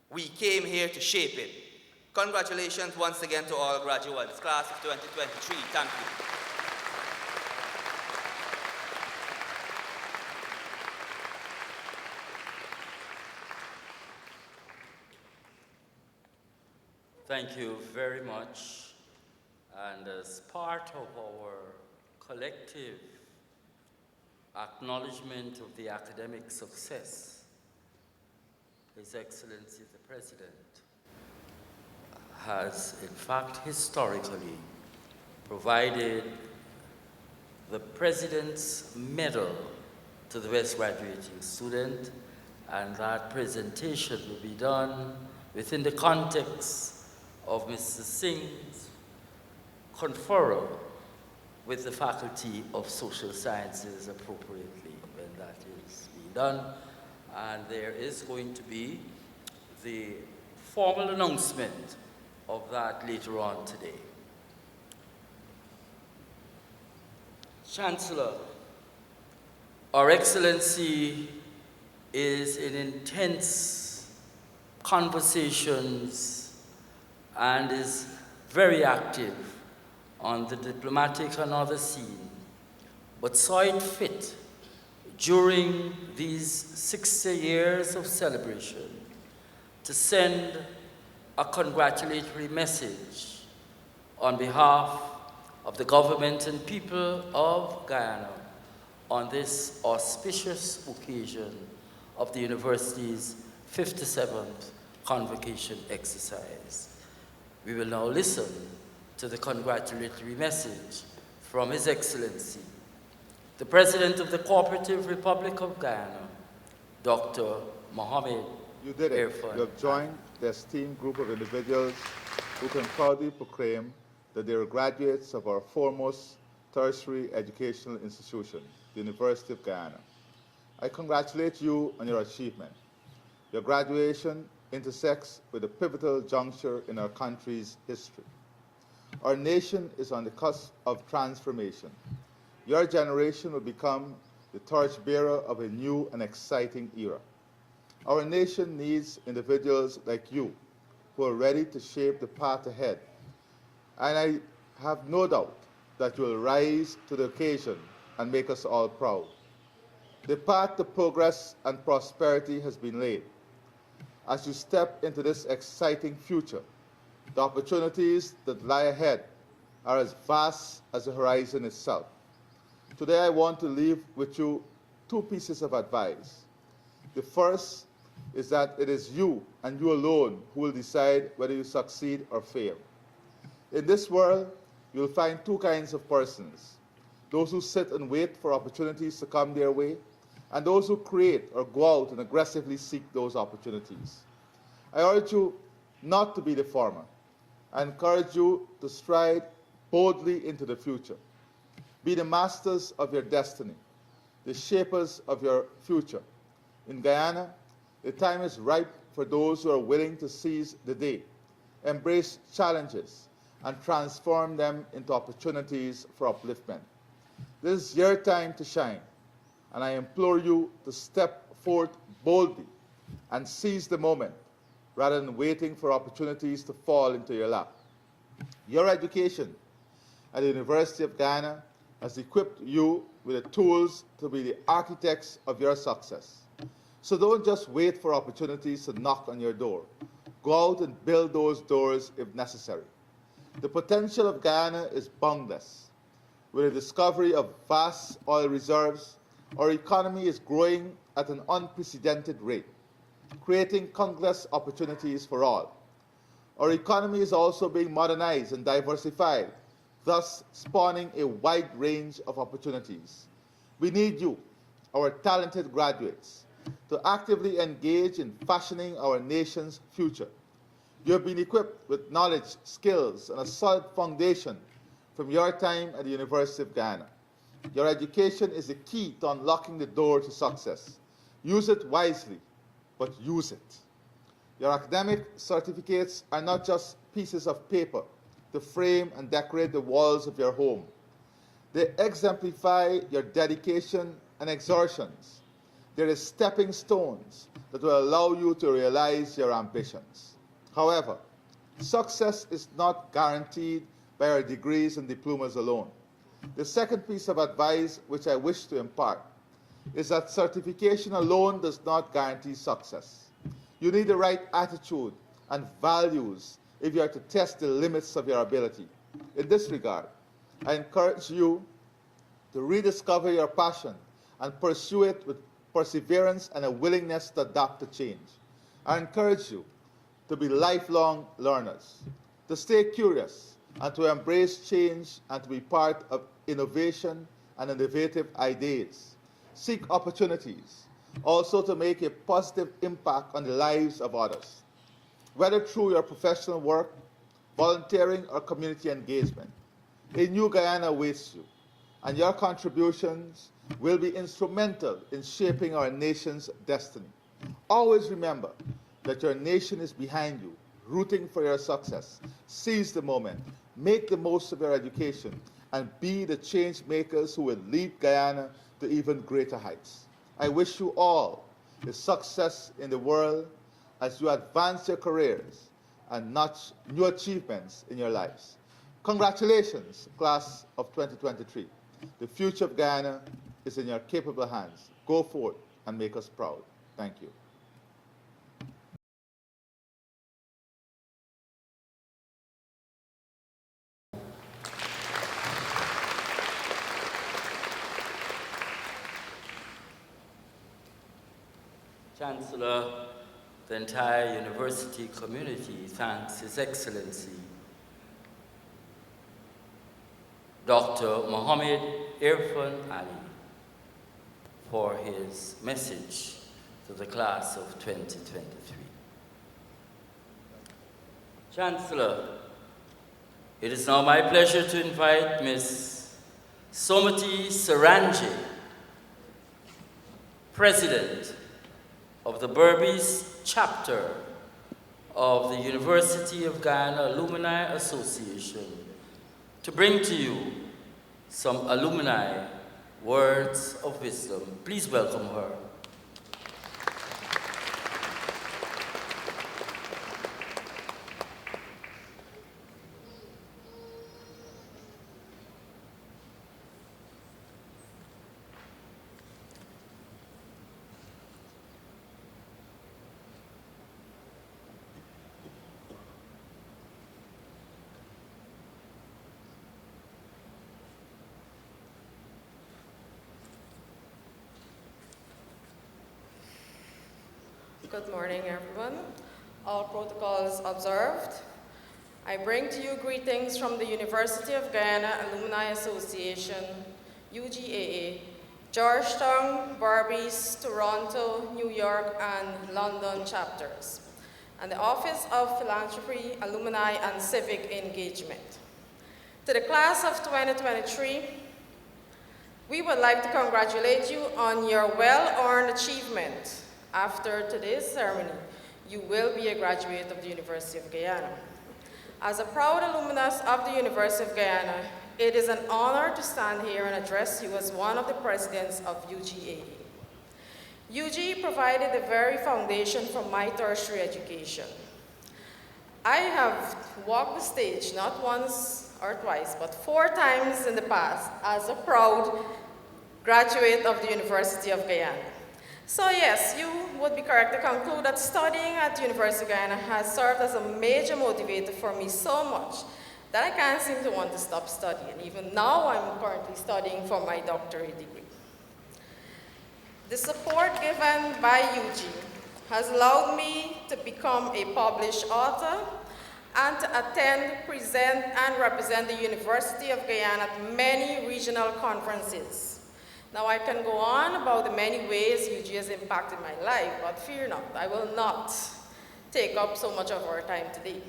We came here to shape it. Congratulations once again to all graduates, class of 2023. Thank you. Thank you very much. And as part of our collective acknowledgement of the academic success, His Excellency the President has, in fact, historically provided the President's Medal to the best graduating student, and that presentation will be done within the context of Mr. Singh's conferral with the Faculty of Social Sciences appropriately when that is being done. And there is going to be the formal announcement of that later on today. Chancellor, Our Excellency is in intense conversations and is very active on the diplomatic and other scene, but saw it fit during these 60 years of celebration to send a congratulatory message on behalf of the government and people of Guyana on this auspicious occasion of the university's 57th Convocation exercise. We will now listen to the congratulatory message from His Excellency, the President of the Cooperative Republic of Guyana, Dr. Mohamed. You did it. You have joined the esteemed group of individuals who can proudly proclaim that they are graduates of our foremost tertiary educational institution, the University of Guyana. I congratulate you on your achievement. Your graduation intersects with a pivotal juncture in our country's history. Our nation is on the cusp of transformation. Your generation will become the torchbearer of a new and exciting era. Our nation needs individuals like you who are ready to shape the path ahead. And I have no doubt that you will rise to the occasion and make us all proud. The path to progress and prosperity has been laid. As you step into this exciting future, the opportunities that lie ahead are as vast as the horizon itself. Today I want to leave with you two pieces of advice. The first is that it is you and you alone who will decide whether you succeed or fail. In this world, you'll find two kinds of persons: those who sit and wait for opportunities to come their way, and those who create or go out and aggressively seek those opportunities. I urge you not to be the former. I encourage you to stride boldly into the future. Be the masters of your destiny, the shapers of your future. In Guyana, the time is ripe for those who are willing to seize the day, embrace challenges, and transform them into opportunities for upliftment. This is your time to shine, and I implore you to step forth boldly and seize the moment rather than waiting for opportunities to fall into your lap. Your education at the University of Guyana has equipped you with the tools to be the architects of your success. So don't just wait for opportunities to knock on your door. Go out and build those doors if necessary. The potential of Guyana is boundless. With the discovery of vast oil reserves, our economy is growing at an unprecedented rate, creating countless opportunities for all. Our economy is also being modernized and diversified, thus spawning a wide range of opportunities. We need you, our talented graduates, to actively engage in fashioning our nation's future. You have been equipped with knowledge, skills, and a solid foundation from your time at the University of Guyana. Your education is the key to unlocking the door to success. Use it wisely, but use it. Your academic certificates are not just pieces of paper to frame and decorate the walls of your home. They exemplify your dedication and exertions. They are stepping stones that will allow you to realize your ambitions. However, success is not guaranteed by our degrees and diplomas alone. The second piece of advice which I wish to impart is that certification alone does not guarantee success. You need the right attitude and values if you are to test the limits of your ability. In this regard, I encourage you to rediscover your passion and pursue it with perseverance and a willingness to adapt to change. I encourage you to be lifelong learners, to stay curious, and to embrace change and to be part of innovation and innovative ideas. Seek opportunities, also to make a positive impact on the lives of others, whether through your professional work, volunteering, or community engagement. A new Guyana awaits you, and your contributions will be instrumental in shaping our nation's destiny. Always remember that your nation is behind you, rooting for your success. Seize the moment, make the most of your education, and be the change makers who will lead Guyana to even greater heights. I wish you all the success in the world as you advance your careers and notch new achievements in your lives. Congratulations, class of 2023. The future of Guyana is in your capable hands. Go forth and make us proud. Thank you. Chancellor, the entire university community thanks His Excellency Dr. Mohamed Irfan Ali for his message to the class of 2023. Chancellor, it is now my pleasure to invite Ms. Somati Saranji, President of the Berbice chapter of the University of Guyana Alumni Association, to bring to you some alumni words of wisdom. Please welcome her. Good morning, everyone. All protocols observed. I bring to you greetings from the University of Guyana Alumni Association, UGAA, Georgetown, Barbados, Toronto, New York, and London chapters, and the Office of Philanthropy, Alumni, and Civic Engagement. To the class of 2023, we would like to congratulate you on your well-earned achievement. After today's ceremony, you will be a graduate of the University of Guyana. As a proud alumnus of the University of Guyana, it is an honor to stand here and address you as one of the presidents of UGA. UG provided the very foundation for my tertiary education. I have walked the stage not once or twice, but 4 times in the past as a proud graduate of the University of Guyana. So yes, you would be correct to conclude that studying at the University of Guyana has served as a major motivator for me so much that I can't seem to want to stop studying. Even now, I'm currently studying for my doctorate degree. The support given by UG has allowed me to become a published author and to attend, present, and represent the University of Guyana at many regional conferences. Now I can go on about the many ways UG has impacted my life, but fear not, I will not take up so much of our time today.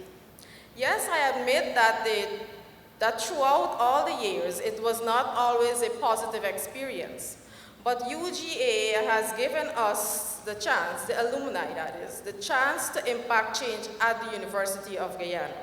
Yes, I admit that throughout all the years, it was not always a positive experience, but UGA has given us the chance, the alumni that is, the chance to impact change at the University of Guyana.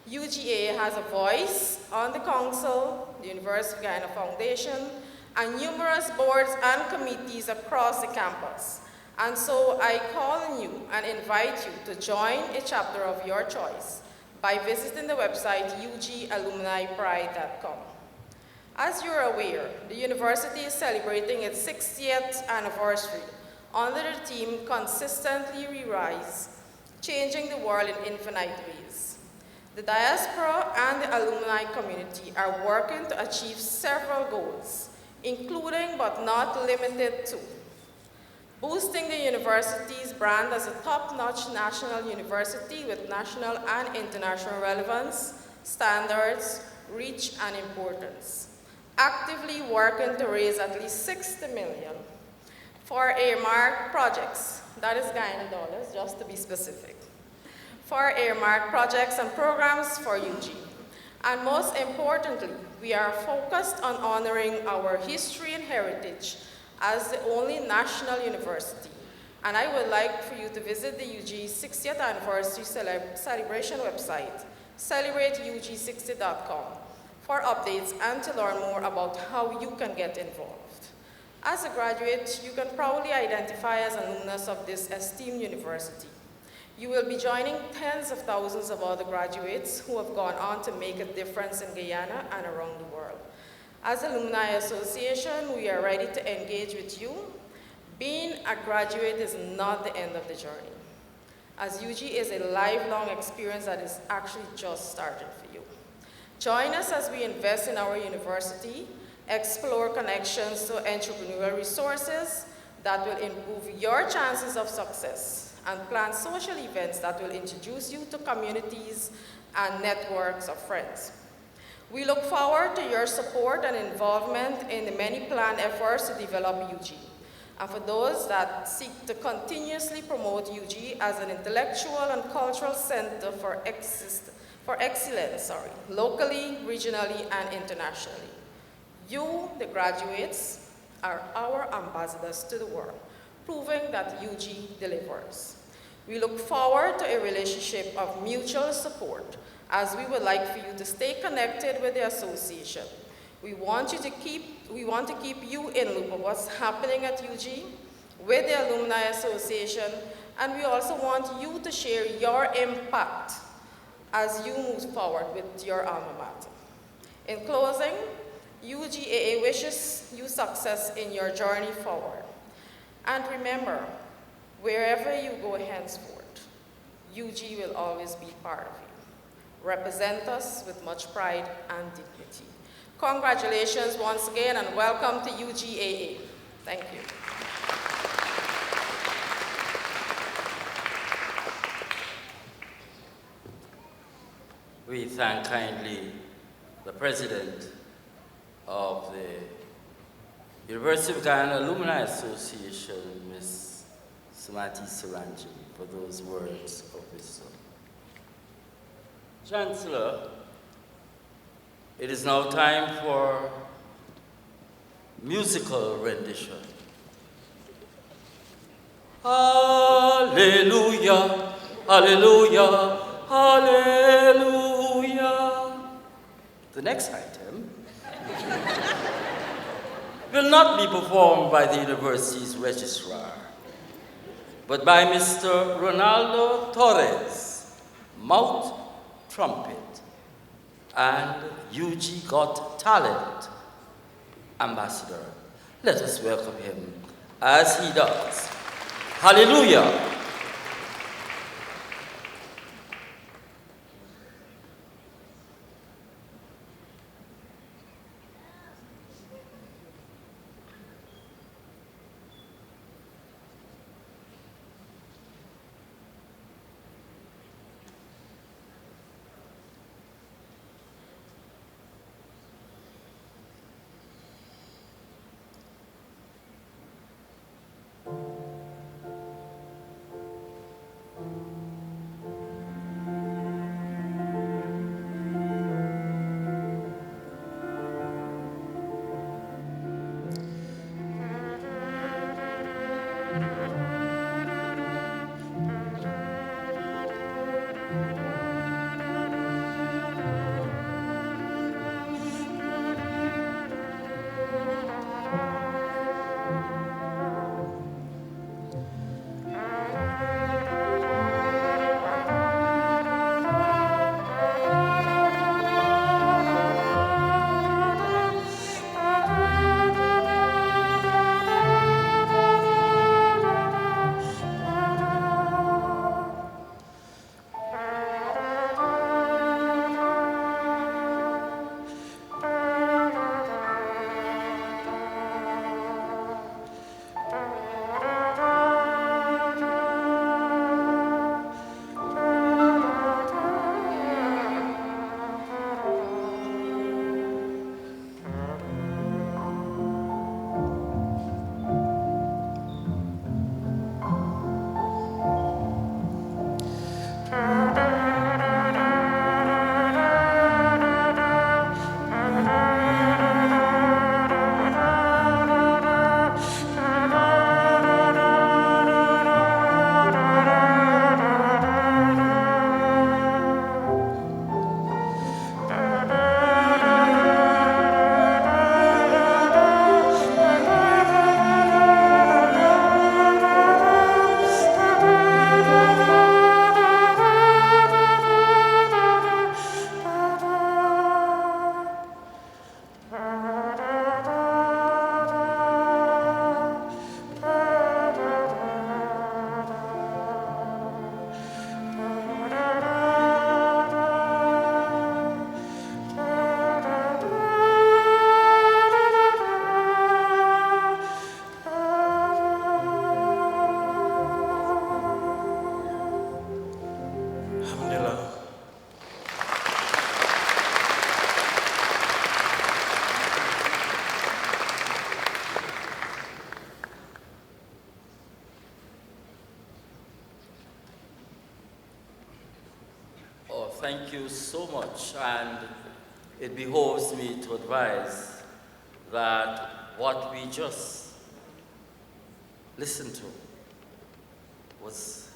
UGA has a voice on the council, the University of Guyana Foundation, and numerous boards and committees across the campus. And so I call on you and invite you to join a chapter of your choice by visiting the website ugalumnipride.com. As you're aware, the university is celebrating its 60th anniversary under the theme Consistently We Rise, Changing the World in Infinite Ways. The diaspora and the alumni community are working to achieve several goals, including but not limited to boosting the university's brand as a top-notch national university with national and international relevance, standards, reach, and importance. Actively working to raise at least $60 million for earmarked projects, that is Guyana dollars, just to be specific, for earmarked projects and programs for UG. And most importantly, we are focused on honoring our history and heritage as the only national university. And I would like for you to visit the UG 60th anniversary celebration website, celebrateug60.com, for updates and to learn more about how you can get involved. As a graduate, you can proudly identify as an alumnus of this esteemed university. You will be joining tens of thousands of other graduates who have gone on to make a difference in Guyana and around the world. As Alumni Association, we are ready to engage with you. Being a graduate is not the end of the journey, as UG is a lifelong experience that is actually just starting for you. Join us as we invest in our university, explore connections to entrepreneurial resources that will improve your chances of success, and plan social events that will introduce you to communities and networks of friends. We look forward to your support and involvement in the many planned efforts to develop UG. And for those that seek to continuously promote UG as an intellectual and cultural center for excellence, locally, regionally, and internationally. You, the graduates, are our ambassadors to the world, proving that UG delivers. We look forward to a relationship of mutual support as we would like for you to stay connected with the association. We want to keep you in loop of what's happening at UG with the Alumni Association, and we also want you to share your impact as you move forward with your alma mater. In closing, UGAA wishes you success in your journey forward. And remember, wherever you go henceforth, UG will always be part of you. Represent us with much pride and dignity. Congratulations once again and welcome to UGAA. Thank you. We thank kindly the President of the University of Guyana Alumni Association, Ms. Samati Saranjan, for those words of wisdom. Chancellor, it is now time for musical rendition. Hallelujah, hallelujah, hallelujah. The next item will not be performed by the university's registrar, but by Mr. Ronaldo Torres, mouth trumpet, and UG Got Talent ambassador. Let us welcome him as he does. Hallelujah. Thank you so much, and it behoves me to advise that what we just listened to was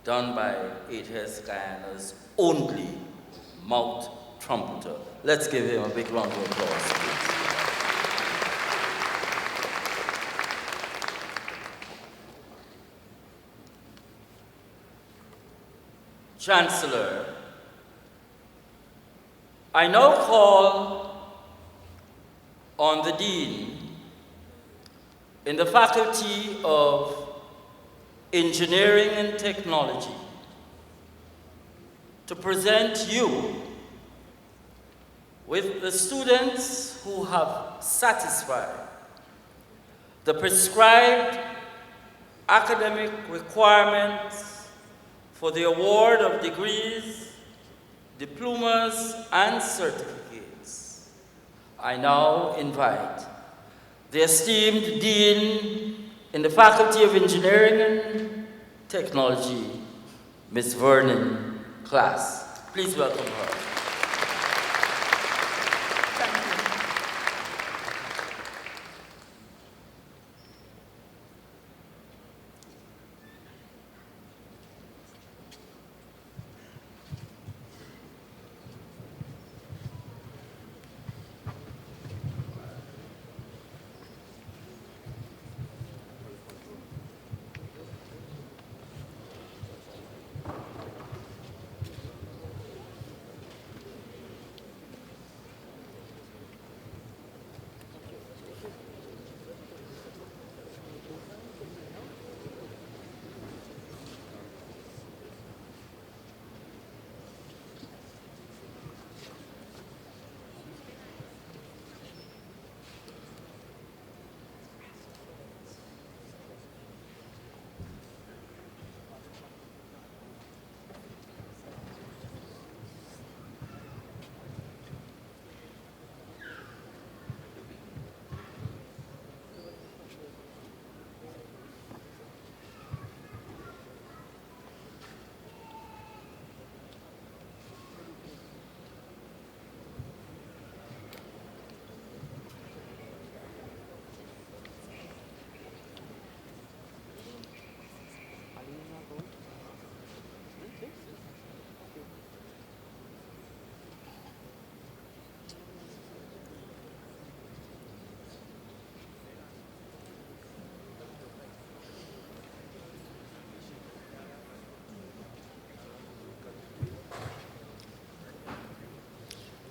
done by A.A.Vice Guyana's only mouth trumpeter. Let's give him a big round of applause, please. Chancellor, I now call on the Dean in the Faculty of Engineering and Technology to present you with the students who have satisfied the prescribed academic requirements for the award of degrees, diplomas, and certificates. I now invite the esteemed Dean in the Faculty of Engineering and Technology, Ms. Vernon Class. Please welcome her.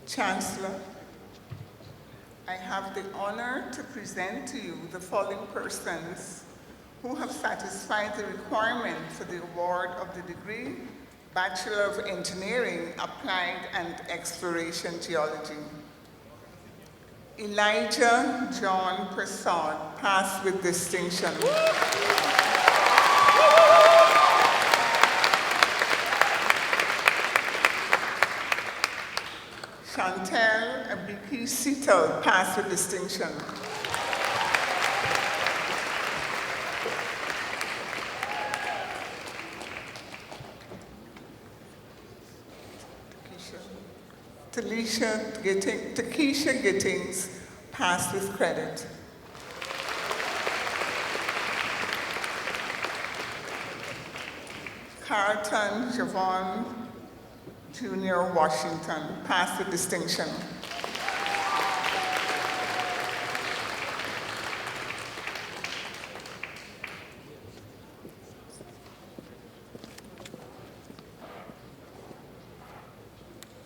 Chancellor, I have the honor to present to you the following persons who have satisfied the requirement for the award of the degree Bachelor of Engineering, Applied and Exploration Geology. Elijah John Prasad, passed with distinction. Chantel Abiki Sital, passed with distinction. Takesha Gittings, passed with credit. Carlton Javon Jr. Washington, passed with distinction.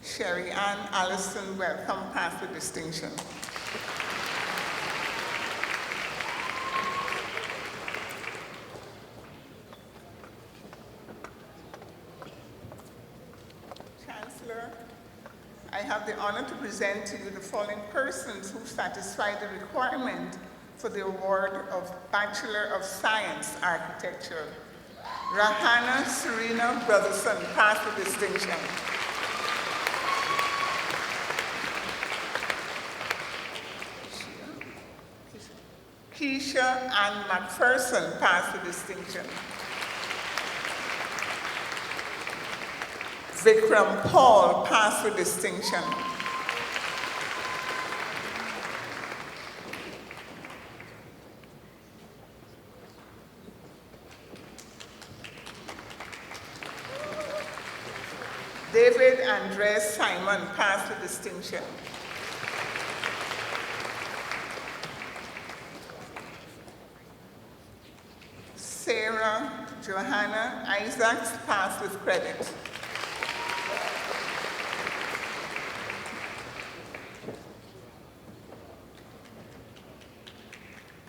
Sherry Ann Allison, welcome, passed with distinction. Chancellor, I have the honor to present to you the following persons who satisfy the requirement for the award of Bachelor of Science Architecture. Rahana Serena Brotherson, passed with distinction. Keisha Ann McPherson, passed with distinction. Vikram Paul, passed with distinction. David Andres Simon, passed with distinction. Sarah Johanna Isaacs, passed with credit.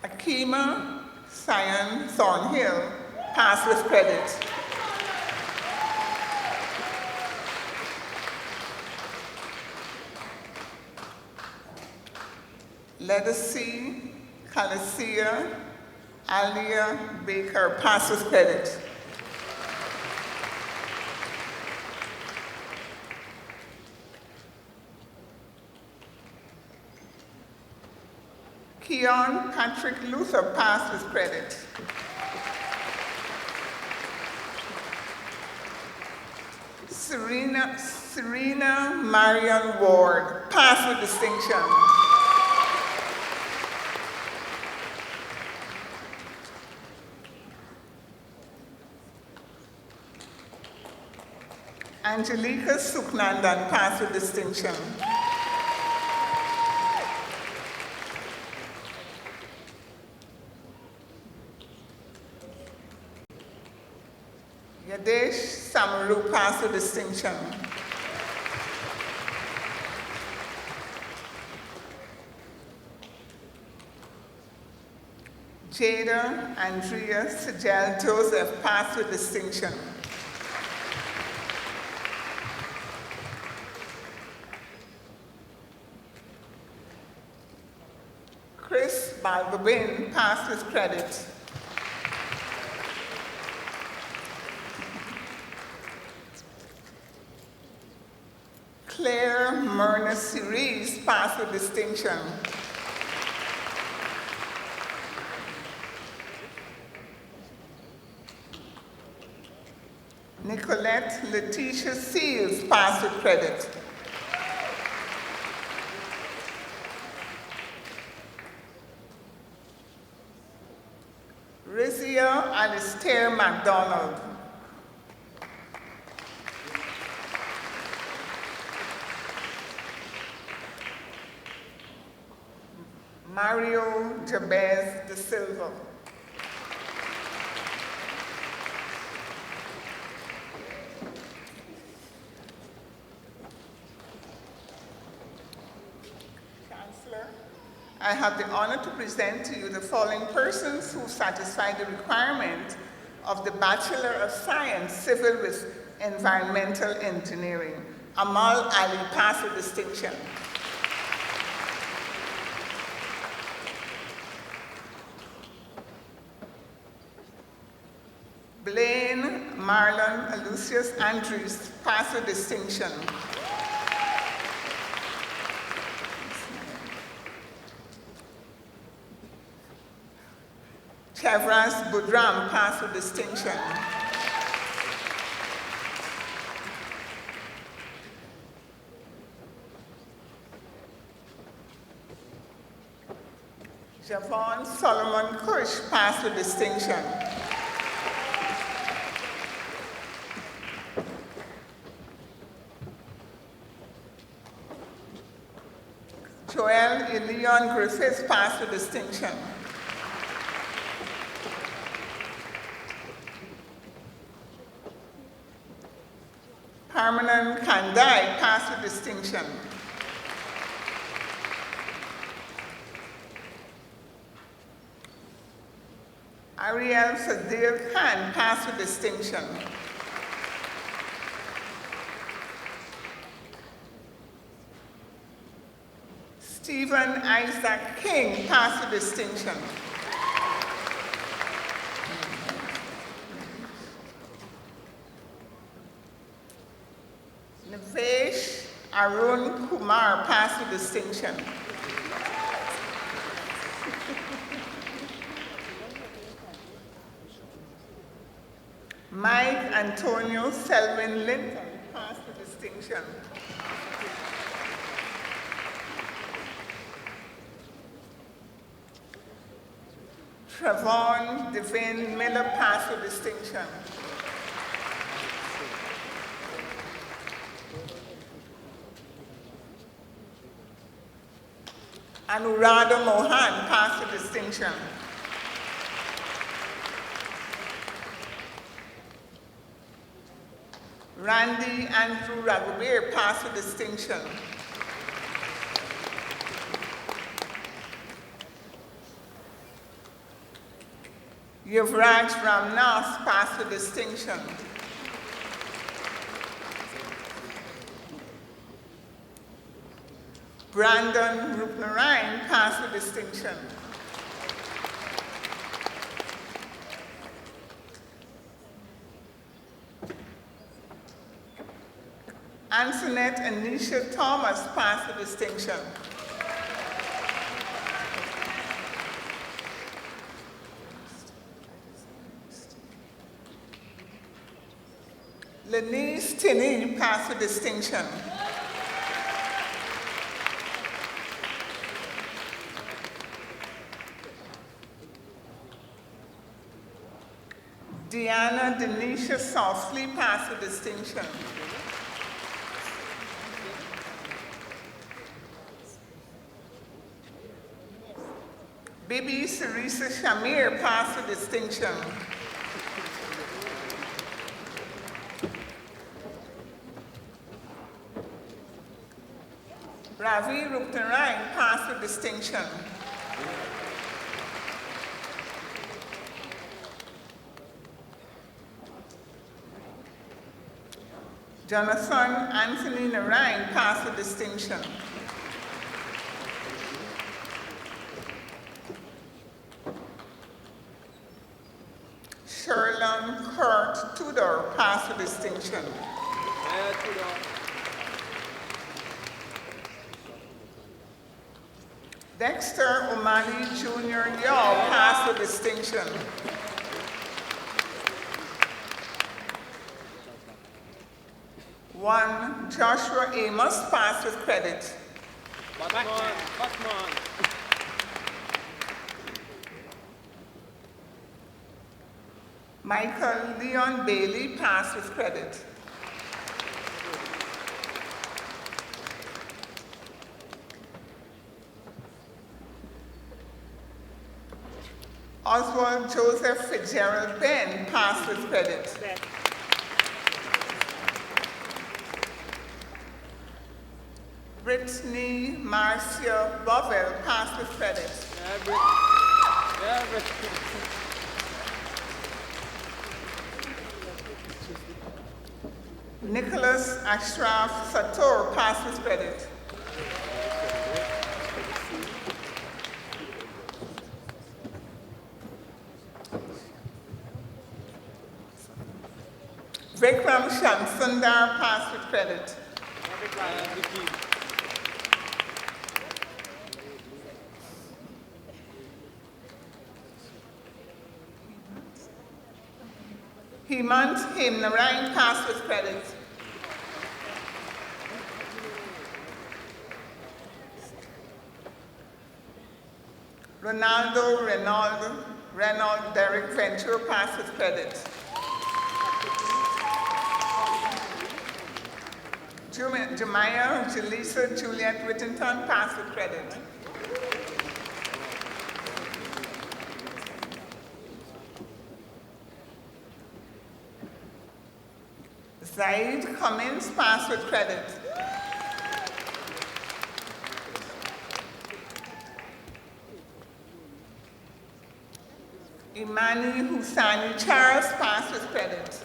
Akima Cyan Thornhill, passed with credit. Legacy Calicia Alia Baker, passed with credit. Keon Patrick Luther, passed with credit. Serena Marion Ward, passed with distinction. Angelica Suknandan, passed with distinction. Yadesh Samaru, passed with distinction. Jada Andrea Sajel Joseph, passed with distinction. Chris Balbabin, passed with credit. Claire Myrna Cerise, passed with distinction. Nicolette Letitia Seals, passed with credit. Rizia Alistair MacDonald. Mario Jabez DaSilva. Chancellor, I have the honor to present to you the following persons who satisfy the requirement of the Bachelor of Science, Civil with Environmental Engineering. Amal Ali, passed with distinction. Blaine Marlon Lucius Andrews, passed with distinction. Chavras Budram, passed with distinction. Javon Solomon Kush, passed with distinction. Joel Leon Griffiths, passed with distinction. Parmanan Kandai, passed with distinction. Ariel Sadir Khan, passed with distinction. Stephen Isaac King, passed with distinction. Nivesh Arun Kumar, passed with distinction. Mike Antonio Selwyn Linton, passed with distinction. Travon Devin Miller, passed with distinction. Anuradha Mohan, pass with distinction. Randy Andrew Raghuber, pass with distinction. Yuvraj Ramnas, pass with distinction. Brandon Rupnarayan, pass with distinction. Antoinette Anisha Thomas, pass with distinction. Lenise Tinney, pass with distinction. Deanna Denisha Softly, pass with distinction. Bibi Sarisa Shamir, pass with distinction. Ravi Rupnarayan, pass with distinction. Jonathan Anthony Narayan, pass with distinction. Sherlon Kurt Tudor, pass with distinction. Dexter Omani Jr. Yaw, pass with distinction. One, Joshua Amos, pass with credit. Michael Leon Bailey, pass with credit. Oswald Joseph Fitzgerald Ben, pass with credit. Brittany Marcia Bovell, pass with credit. Nicholas Ashraf Sator, pass with credit. Vikram Shamsundar, pass with credit. Hemant Hemnarayan, pass with credit. Ronaldo Reynald Derek Venture, pass with credit. Jemiah Jaleesa Juliet Whittington, pass with credit. Zaid Cummings, pass with credit. Imani Husani Charles, pass with credit.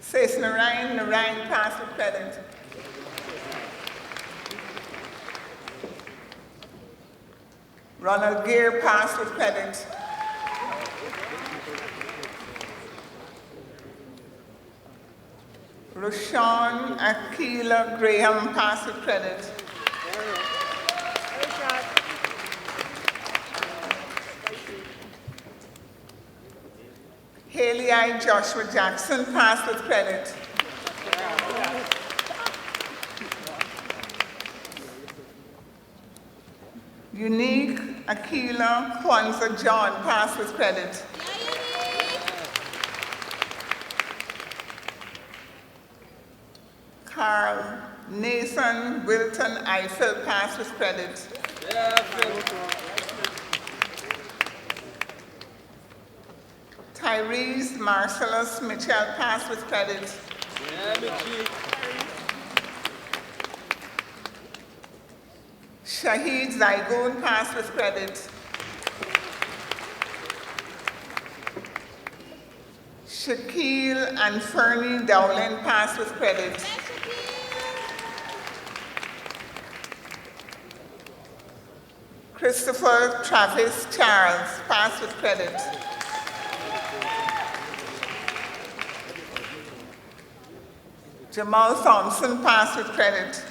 Says Narayan pass with credit. Ronald Gear, pass with credit. Roshan Akila Graham, pass with credit. Haley I. Joshua Jackson, pass with credit. Unique Akila Kwanzaa John, pass with credit. Carl Nathan Wilton Ifill, passed with credit. Tyrese Marcellus Mitchell, passed with credit. Shahid Zaigoon, passed with credit. Shaquille and Fernie Dowling, passed with credit. Christopher Travis Charles, passed with credit. Jamal Thompson, passed with credit.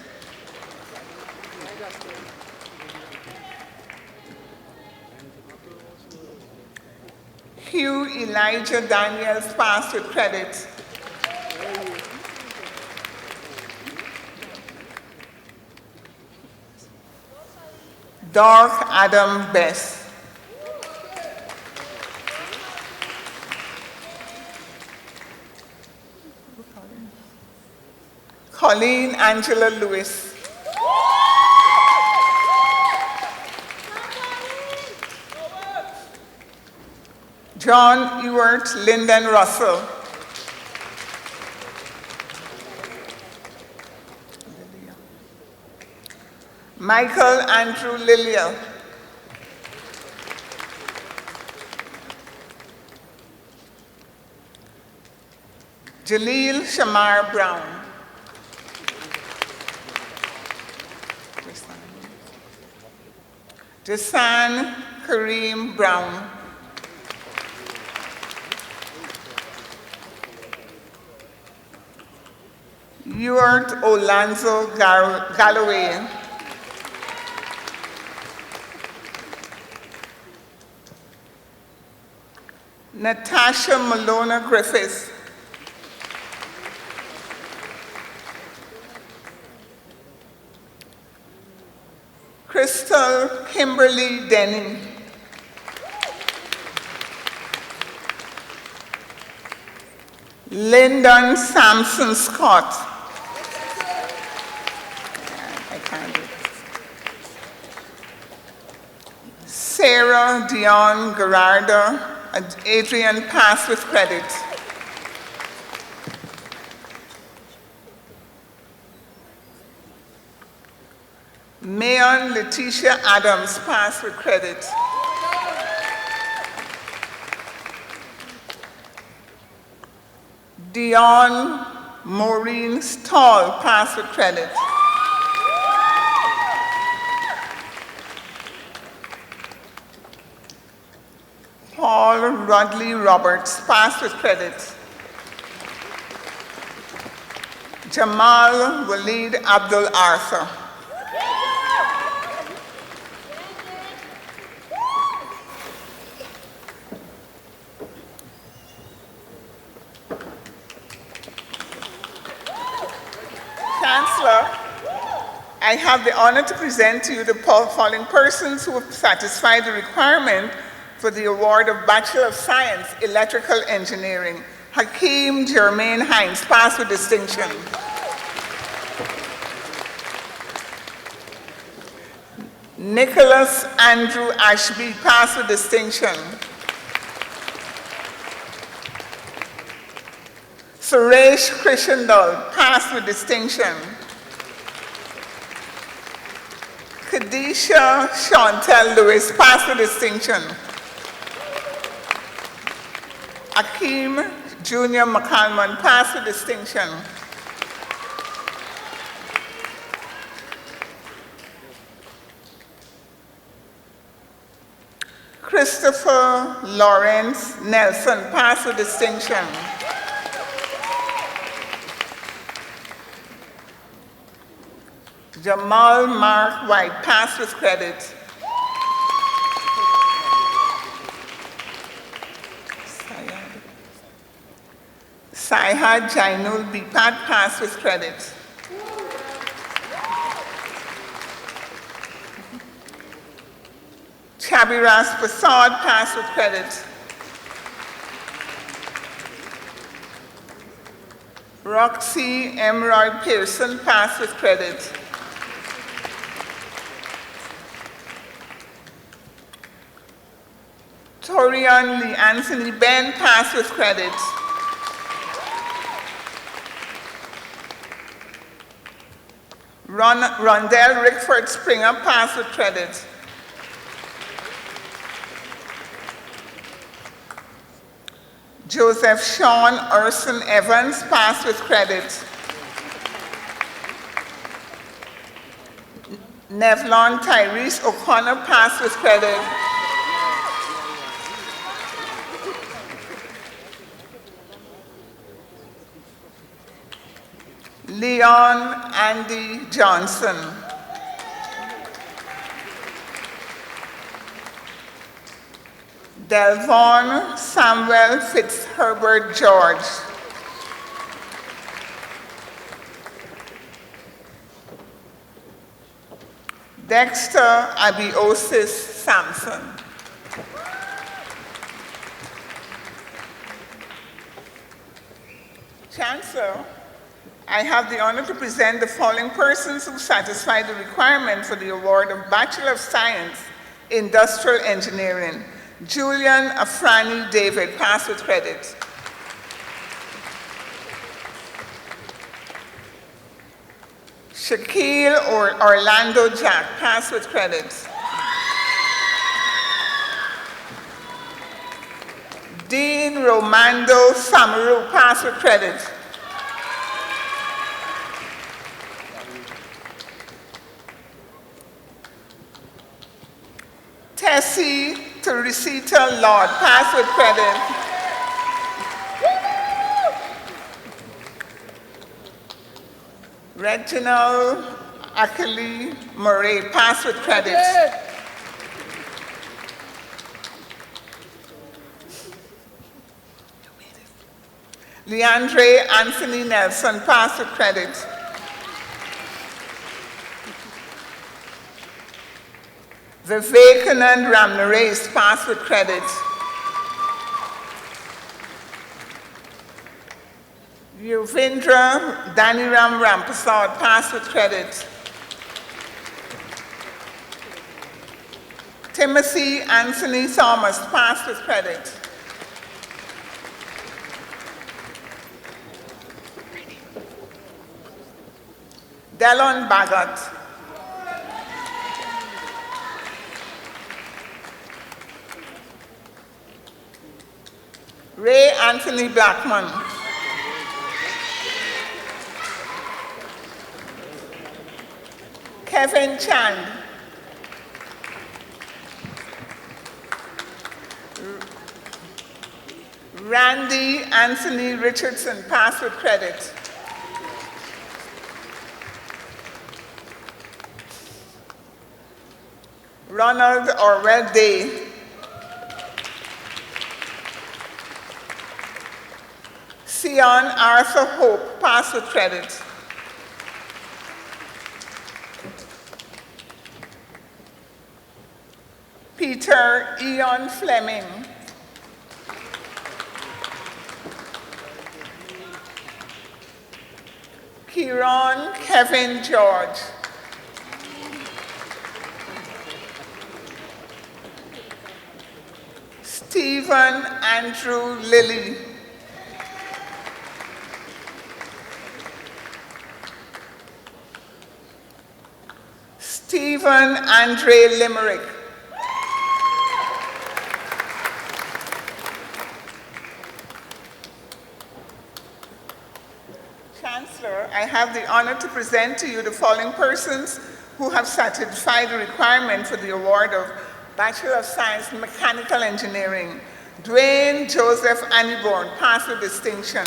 Hugh Elijah Daniels, passed with credit. Dork Adam Bess. Colleen Angela Lewis. John Ewart Lyndon Russell. Michael Andrew Lilia. Jaleel Shamar Brown. Jasan Kareem Brown. Ewart Olanzo Galloway. Natasha Malona Griffiths. Crystal Kimberly Denning. Lyndon Sampson Scott. I can't do it. Sarah Dion Gerardo. Adrian, passed with credit. Mayon Letitia Adams, passed with credit. Dion Maureen Stall, passed with credit. Paul Rodley Roberts, passed with credit. Jamal Walid Abdul Arthur. Chancellor, I have the honor to present to you the following persons who have satisfied the requirement for the award of Bachelor of Science, Electrical Engineering. Hakeem Jermaine Hines, passed with distinction. Nicholas Andrew Ashby, passed with distinction. Suresh Krishendal, passed with distinction. Kadisha Chantel Lewis, passed with distinction. Akeem Junior McCalman, passed with distinction. Christopher Lawrence Nelson, passed with distinction. Jamal Mark White, passed with credit. Saihad Jainul Bipat, passed with credit. Chabiras Prasad, passed with credit. Roxy Emerald Pearson, passed with credit. Torian Lee Anthony Ben, passed with credit. Rondell Rickford Springer, passed with credit. Joseph Sean Urson Evans, passed with credit. Nevlon Tyrese O'Connor, passed with credit. Leon Andy Johnson. Delvon Samuel Fitzherbert George. Dexter Abiosis Sampson. Chancellor, I have the honor to present the following persons who satisfy the requirement for the award of Bachelor of Science, Industrial Engineering. Julian Afrani David, passed with credit. Shaquille Orlando Jack, passed with credit. Dean Romando Samaru, passed with credit. Tessie Teresita Lord, passed with credit. Reginald Akali Murray, passed with credit. Leandre Anthony Nelson, passed with credit. Vivekanand Ramnaresh, passed with credit. Yuvindra Daniram Rampasad, passed with credit. Timothy Anthony Thomas, passed with credit. Delon Bagot. Ray Anthony Blackman. Kevin Chand. Randy Anthony Richardson, passed with credit. Ronald Orwell Day. Sion Arthur Hope, passed with credit. Peter Eon Fleming. Kieran Kevin George. Stephen Andrew Lilly. Stephen Andre Limerick. Chancellor, I have the honor to present to you the following persons who have satisfied the requirement for the award of Bachelor of Science in Mechanical Engineering. Dwayne Joseph Aniborn, passed with distinction.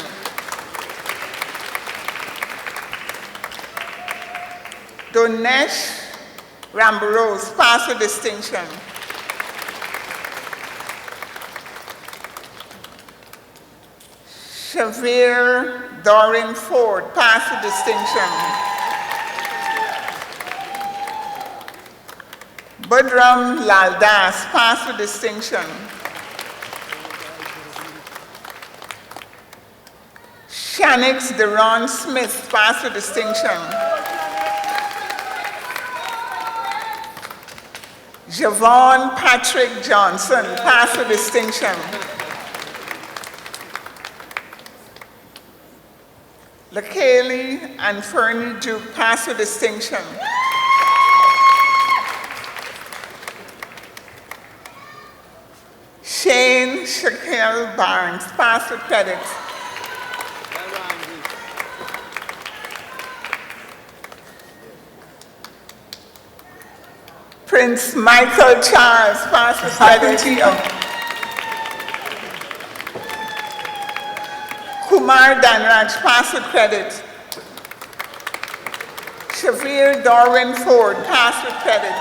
Donesh Rambarose, passed with distinction. Shavir Dorin Ford, passed with distinction. Budram Laldas, passed with distinction. Shanix Deron Smith, pass with distinction. Javon Patrick Johnson, pass with distinction. LaKaylee and Fernie Duke, pass with distinction. Shane Shaquille Barnes, pass with credit. Prince Michael Charles, pass with credit. Kumar Danraj, pass with credit. Shavir Darwin Ford, pass with credit.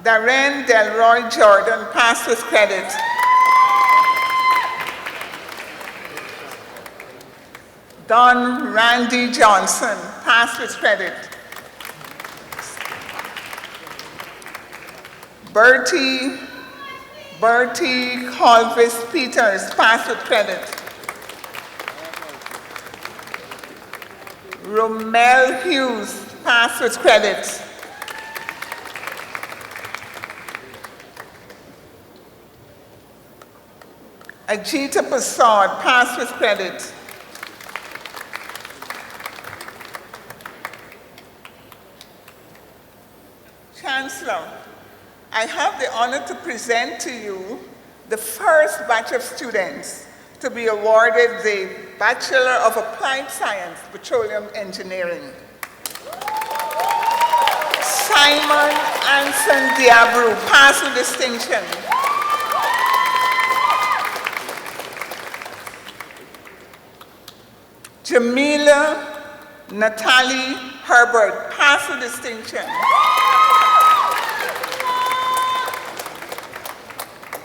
Darren Delroy Jordan, pass with credit. Don Randy Johnson, pass with credit. Bertie Colvis Peters, pass with credit. Romel Hughes, pass with credit. Ajita Prasad, pass with credit. Chancellor, I have the honor to present to you the first batch of students to be awarded the Bachelor of Applied Science, Petroleum Engineering. Simon Anson Diabru, pass with distinction. Jamila Natalie Herbert, pass with distinction.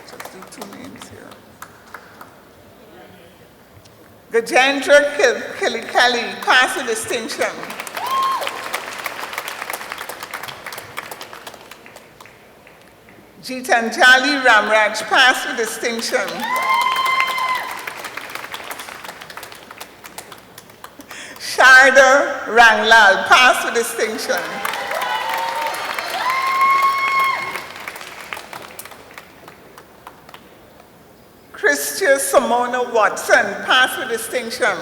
Just do two names here. Gajendra Kilikali, pass with distinction. Jitanjali Ramraj, pass with distinction. Sharda Ranglal, pass with distinction. Christia Simona Watson, pass with distinction.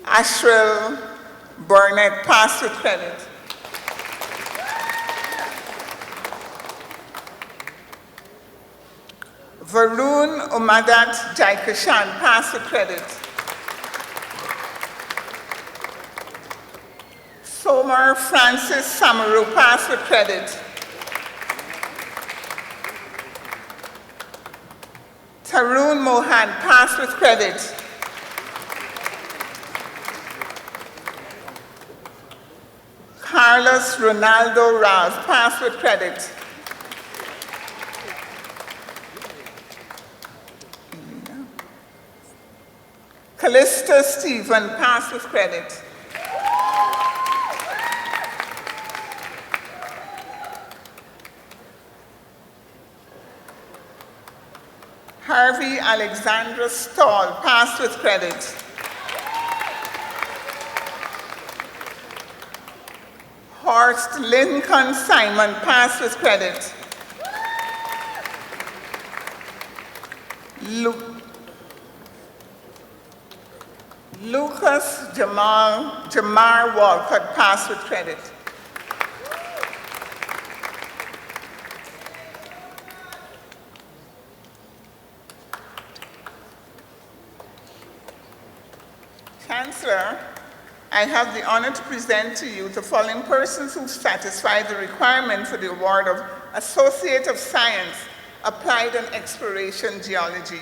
Ashril Burnett, pass with credit. Varun Umadat Jaikishan, pass with credit. Somar Francis Samaru, pass with credit. Tarun Mohan, pass with credit. Carlos Ronaldo Ralph, pass with credit. Callista Stephen, pass with credit. Harvey Alexandra Stahl, pass with credit. Horst Lincoln Simon, pass with credit. Lucas Jamar Walcott, pass with credit. Chancellor, I have the honor to present to you the following persons who satisfy the requirement for the award of Associate of Science, Applied and Exploration Geology.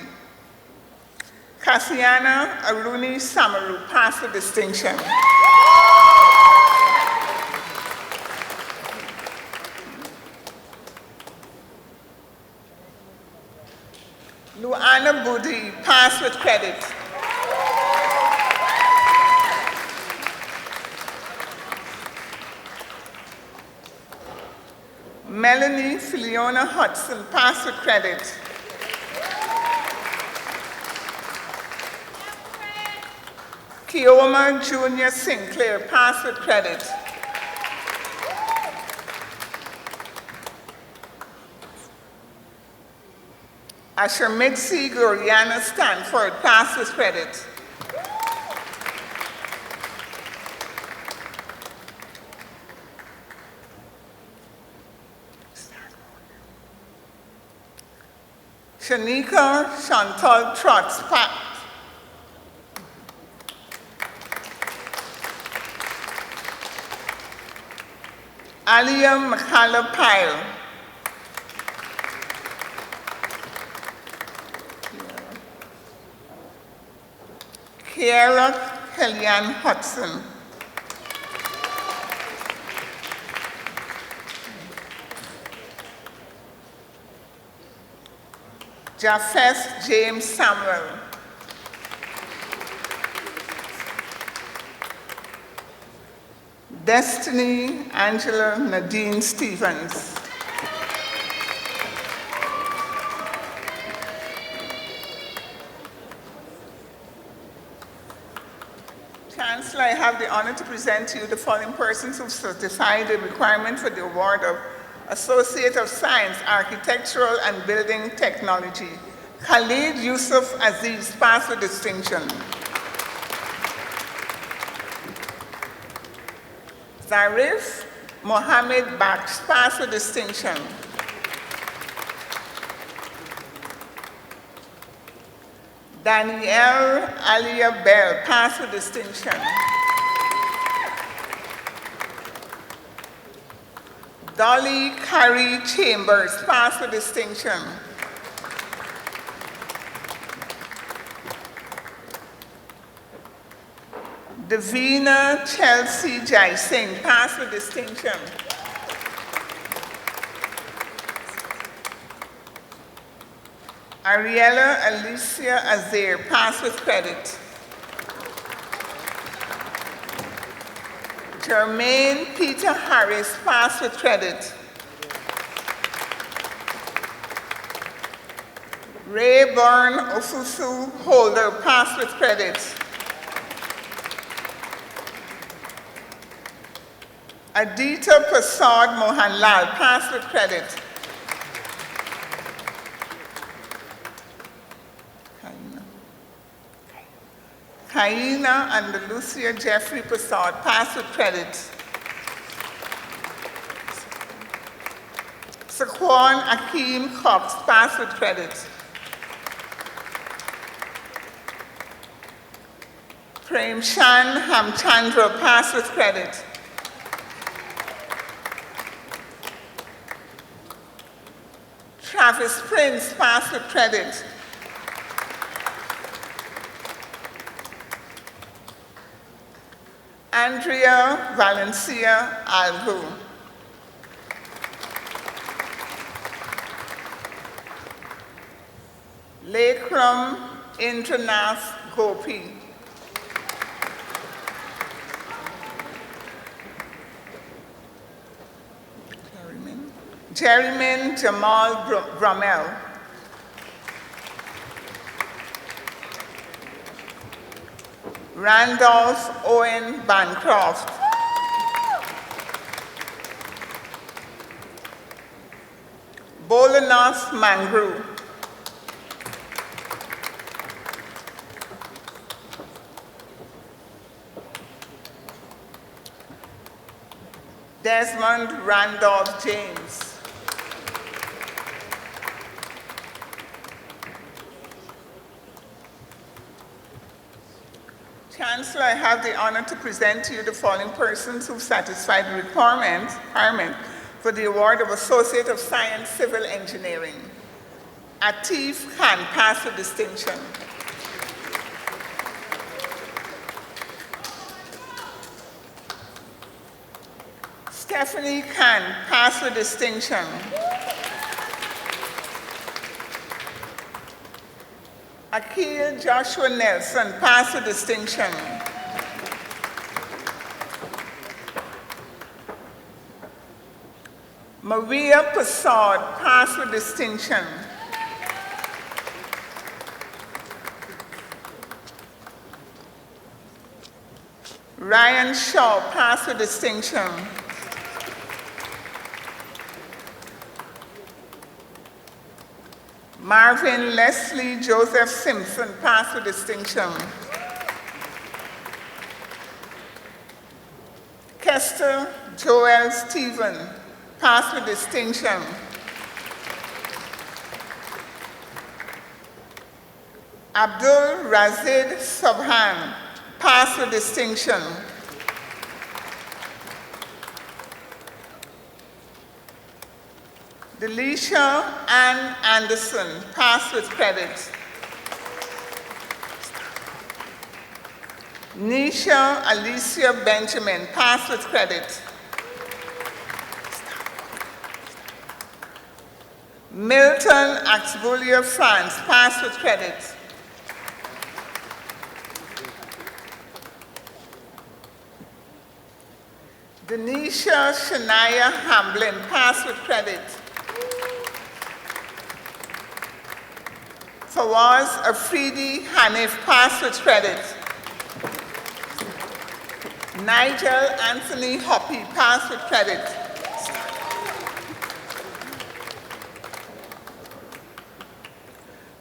Kasiana Aruni Samaru, pass with distinction. Luana Budi, pass with credit. Melanie Filiona Hudson, pass with credit. Kioma Junior Sinclair, pass with credit. Ashermitsi Gloriana Stanford, pass with credit. Shanika Chantal Trotz, pass. Alia Makala Pyle. Kiara Kellyanne Hudson. Japheth James Samuel. Destiny Angela Nadine Stevens. Chancellor, I have the honor to present to you the following persons who certified the requirement for the award of Associate of Science, Architectural and Building Technology. Khalid Yusuf Aziz, pass with distinction. Zarif Mohamed Baksh, pass with distinction. Danielle Alia Bell, pass with distinction. Dolly Carrie Chambers, pass with distinction. Davina Chelsea Jai Singh, pass with distinction. Ariella Alicia Azir, pass with credit. Jermaine Peter Harris, pass with credit. Rayburn Ofusu Holder, pass with credit. Adita Prasad Mohanlal, pass with credit. Kaina and Lucia Jeffrey Prasad, pass with credit. Saquon Akeem Cox, pass with credit. Prem Shan Hamchandra, pass with credit. Travis Prince, pass with credit. Andrea Valencia Alhu. Lekram Indranath Gopi. Jerryman Jamal Bromel. Randolph Owen Bancroft. Bolanath Mangru. Desmond Randolph James. Chancellor, I have the honor to present to you the following persons who satisfied the requirement for the award of Associate of Science Civil Engineering. Atif Khan, pass with distinction. Stephanie Khan, pass with distinction. Akil Joshua Nelson, pass with distinction. Maria Passard, passed with distinction. Ryan Shaw, passed with distinction. Marvin Leslie Joseph Simpson, passed with distinction. Kester Joel Stephen, passed with distinction. Abdul Razid Subhan, passed with distinction. Delisha Ann Anderson, passed with credit. Nisha Alicia Benjamin, passed with credit. Milton Axbulia France, passed with credit. Denisha Shania Hamblin, passed with credit. Fawaz Afridi Hanif, passed with credit. Nigel Anthony Hoppy, passed with credit.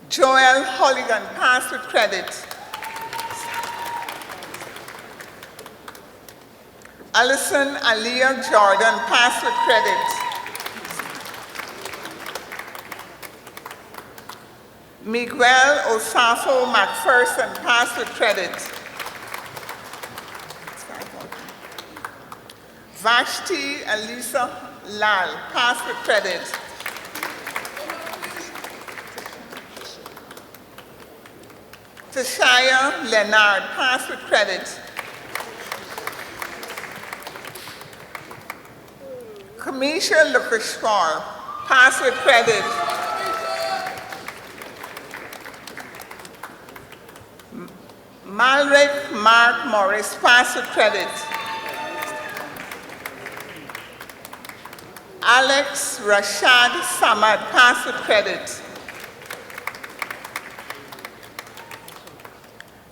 Joel Holligan, passed with credit. Alison Aliyah Jordan, passed with credit. Miguel Osafo McPherson, passed with credit. Vashti Alisa Lal, passed with credit. Tashaya Leonard, passed with credit. Kamisha Lukashwar, passed with credit. Malric Mark Morris, passed with credit. Alex Rashad Samad, passed with credit.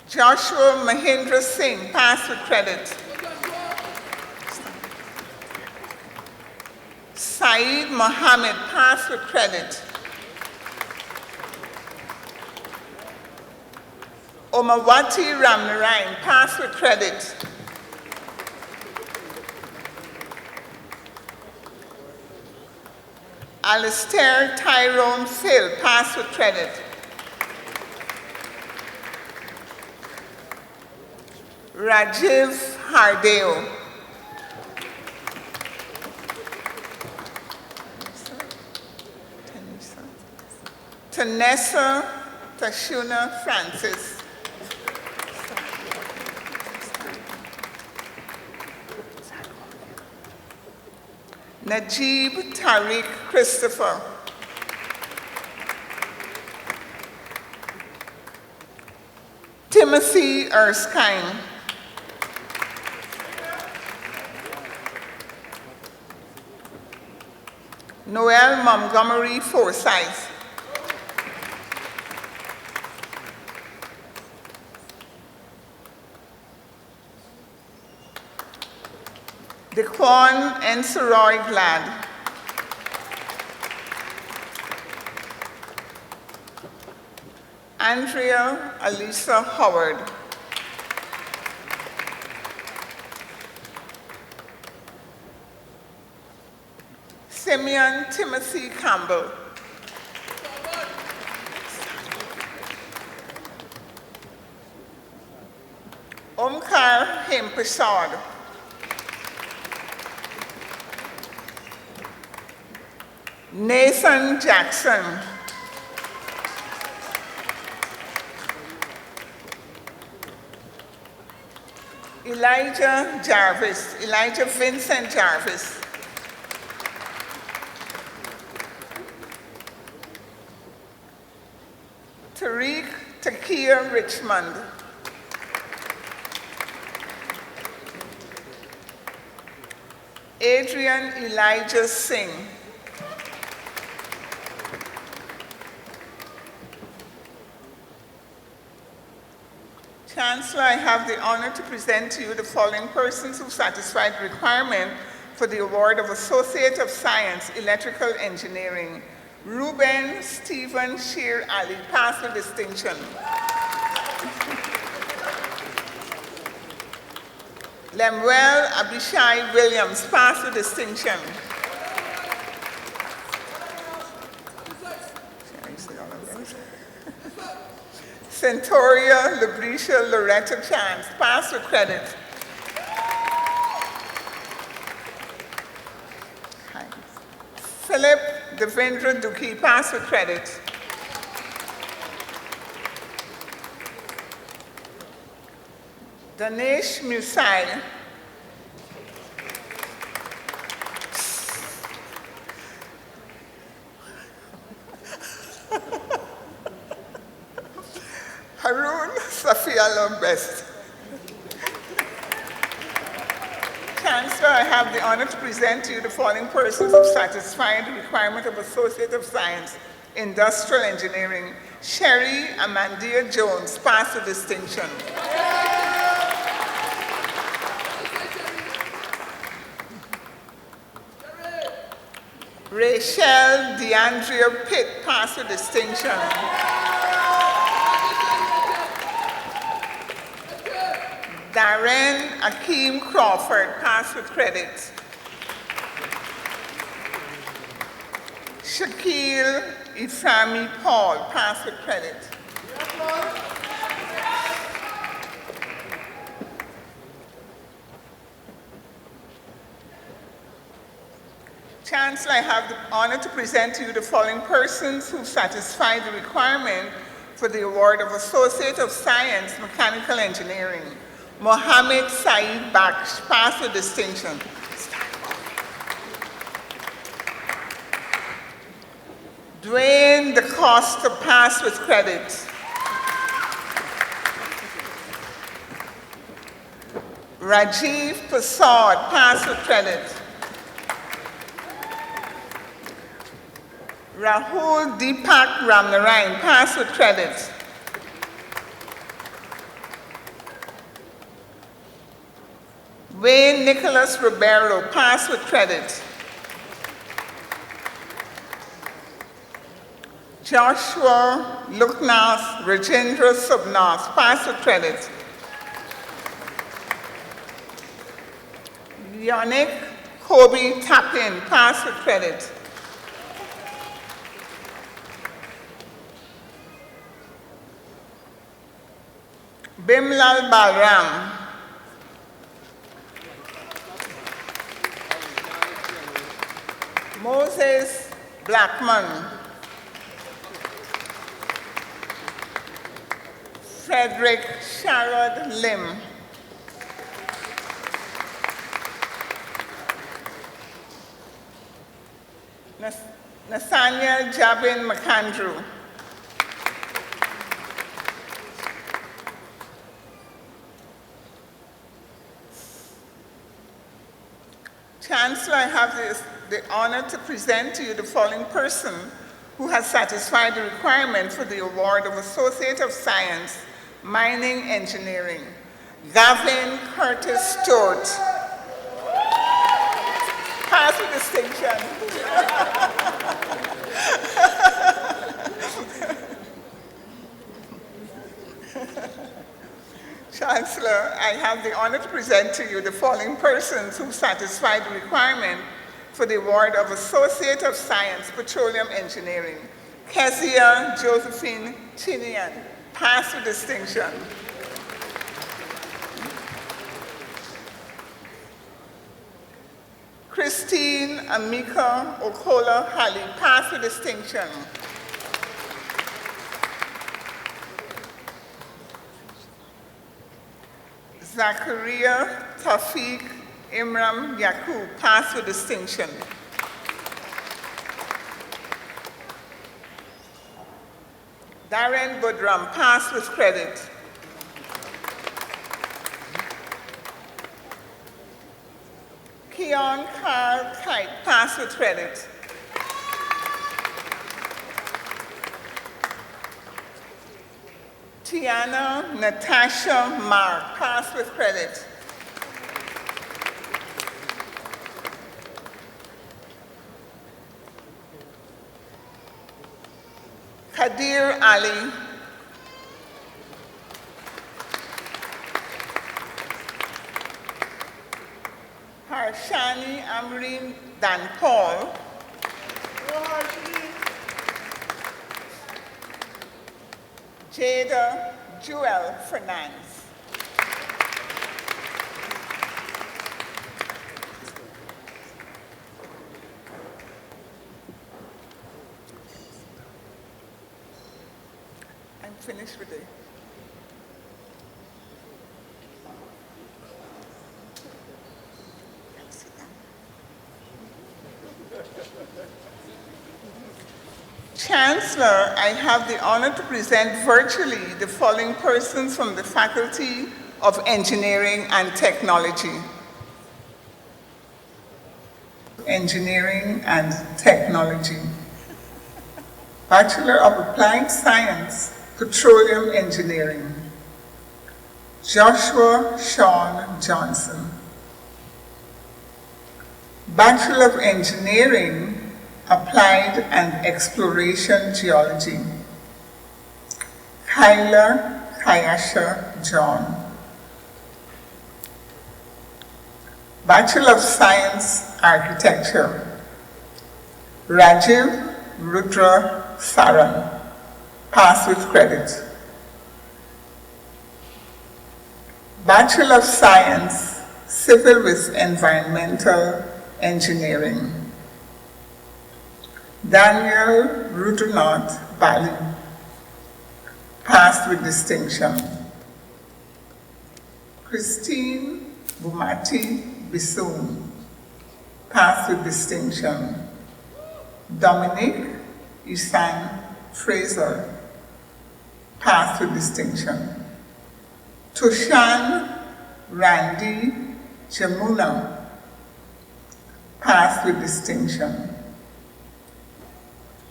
Joshua Mahindra Singh, passed with credit. Saeed Mohamed, passed with credit. Omawati Ramnarayan, passed with credit. Alistair Tyrone Phil, passed with credit. Rajiv Hardeo. Tanessa Tashuna Francis. Najib Tariq Christopher. Timothy Erskine. Noel Montgomery Forsyth. Dequan Enseroy Glad. Andrea Alisa Howard. Simeon Timothy Campbell. Omkar Hemprasad. Nathan Jackson. Elijah Jarvis, Elijah Vincent Jarvis. Tariq Takia Richmond. Adrian Elijah Singh. Chancellor, I have the honor to present to you the following persons who satisfied the requirement for the award of Associate of Science, Electrical Engineering. Ruben Stephen Shear Ali, pass with distinction. Lemuel Abishai Williams, pass with distinction. Centauria Lubricia Loretta Chance, pass with credit. Philip Devendra Duki, pass with credit. Danesh Musai. Harun Safia Lombest. Chancellor, I have the honor to present to you the following persons who satisfy the requirement of Associate of Science, Industrial Engineering. Sherry Amandia Jones, pass with distinction. Rachel DeAndrea Pitt, pass with distinction. Darren Akeem Crawford, pass with credit. Shaquille Iframi Paul, pass with credit. Chancellor, I have the honor to present to you the following persons who satisfy the requirement for the award of Associate of Science, Mechanical Engineering. Mohamed Saeed Baksh, pass with distinction. Dwayne DeCosta, pass with credit. Rajiv Prasad, pass with credit. Rahul Deepak Ramnarayan, pass with credit. Wayne Nicholas Ribeiro, pass with credit. Joshua Luknas Rajendra Subnas, pass with credit. Yannick Kobe Tapin, pass with credit. Bimlal Balram. Moses Blackman. Frederick Sharad Lim. Nathaniel Jabin McAndrew. Chancellor, I have the honor to present to you the following person who has satisfied the requirement for the award of Associate of Science, Mining Engineering. Gavin Curtis Stewart. Pass with distinction. Chancellor, I have the honor to present to you the following persons who satisfy the requirement for the award of Associate of Science, Petroleum Engineering. Kezia Josephine Chinian, pass with distinction. Christine Amika Okola Halley, pass with distinction. Zachariah Tafiq Imram Yakub, pass with distinction. Darren Budram, pass with credit. Keon Carl Kite, pass with credit. Tiana Natasha Mark, pass with credit. Kadir Ali. Harshani Amreen Dan Paul. Jada Jewel Fernandez. I'm finished with it. Chancellor, I have the honor to present virtually the following persons from the Faculty of Engineering and Technology. Engineering and Technology. Bachelor of Applied Science, Petroleum Engineering. Joshua Sean Johnson. Bachelor of Engineering, Applied and Exploration Geology. Kyla Kayasha John. Bachelor of Science, Architecture. Rajiv Rudra Saran, pass with credit. Bachelor of Science, Civil with Environmental Engineering. Daniel Rudranath Bali, passed with distinction. Christine Bumati Bisoon, passed with distinction. Dominic Isan Fraser, passed with distinction. Tushan Randy Jamuna, passed with distinction.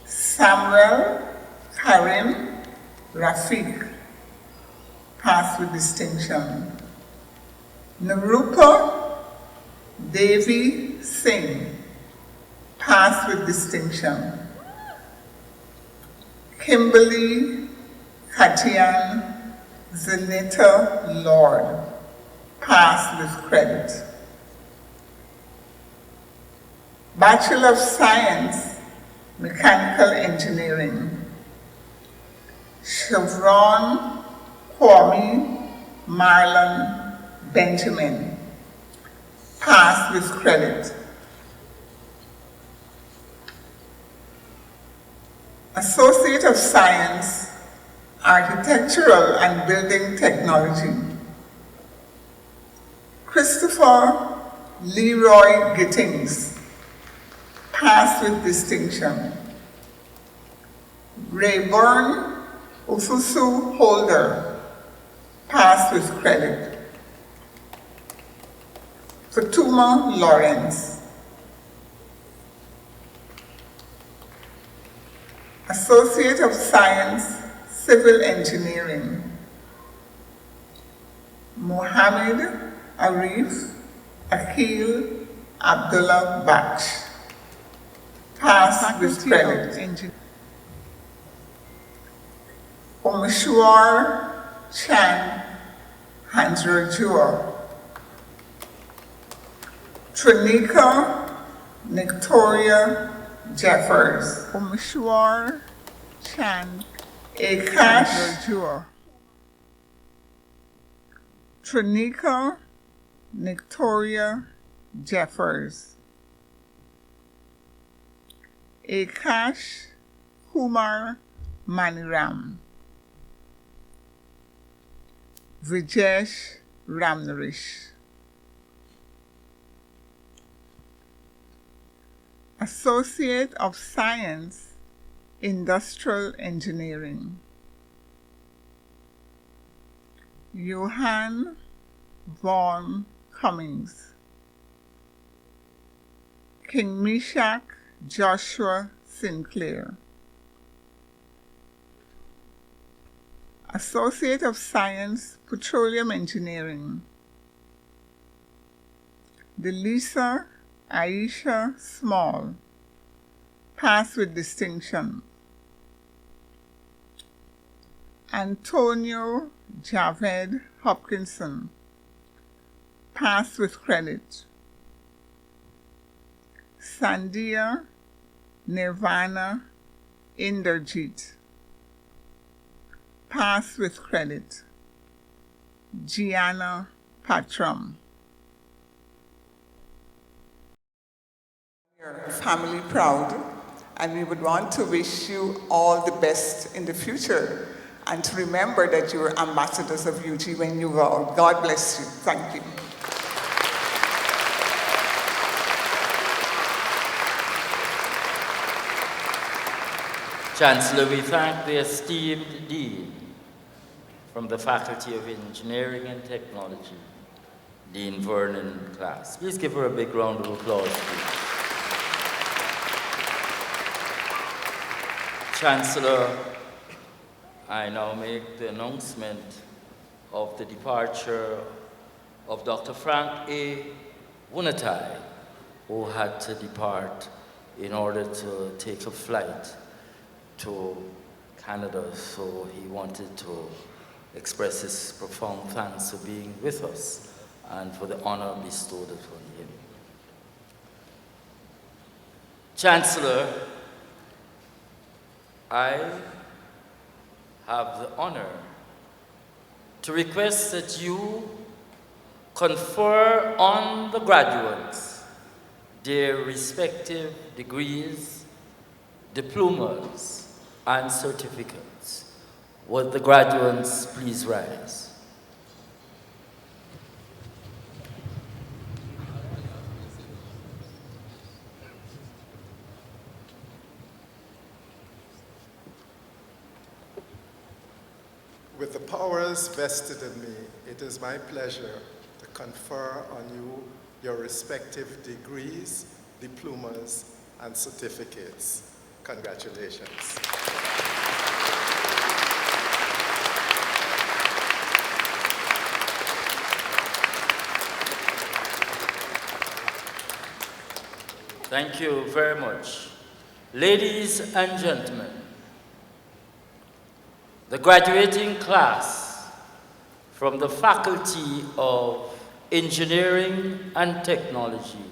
Samuel Karim Rafiq, passed with distinction. Narupa Devi Singh, passed with distinction. Kimberly Katian Zenita Lord, passed with credit. Bachelor of Science, Mechanical Engineering. Chevron Kwame Marlon Benjamin, passed with credit. Associate of Science, Architectural and Building Technology. Christopher Leroy Gittings, passed with distinction. Rayburn Ufusu Holder, passed with credit. Fatuma Lawrence. Associate of Science, Civil Engineering. Mohamed Arif Akil Abdullah Baksh, passed with credit. Omishwar Chan Handrajur. Trinika Victoria Jeffers. Omishwar Chan Akash. Trinika Victoria Jeffers. Akash Kumar Maniram. Vijesh Ramnarish. Associate of Science, Industrial Engineering. Johann von Cummings. King Meshach Joshua Sinclair. Associate of Science, Petroleum Engineering, Delisa Aisha Small, pass with distinction. Antonio Javed Hopkinson, pass with credit. Sandia Nirvana Inderjeet, pass with credit. Gianna Patram. Your family proud, and we would want to wish you all the best in the future, and to remember that you're ambassadors of UG when you go. God bless you. Thank you. Chancellor, we thank the esteemed Dean from the Faculty of Engineering and Technology, Dean Vernon Class. Please give her a big round of applause, please. Chancellor, I now make the announcement of the departure of Dr. Frank A. Wunatai, who had to depart in order to take a flight to Canada, so he wanted to express his profound thanks for being with us and for the honor bestowed upon him. Chancellor, I have the honor to request that you confer on the graduates their respective degrees, diplomas, and certificates. Would the graduates please rise? With the powers vested in me, it is my pleasure to confer on you your respective degrees, diplomas, and certificates. Congratulations. Thank you very much. Ladies and gentlemen, the graduating class from the Faculty of Engineering and Technology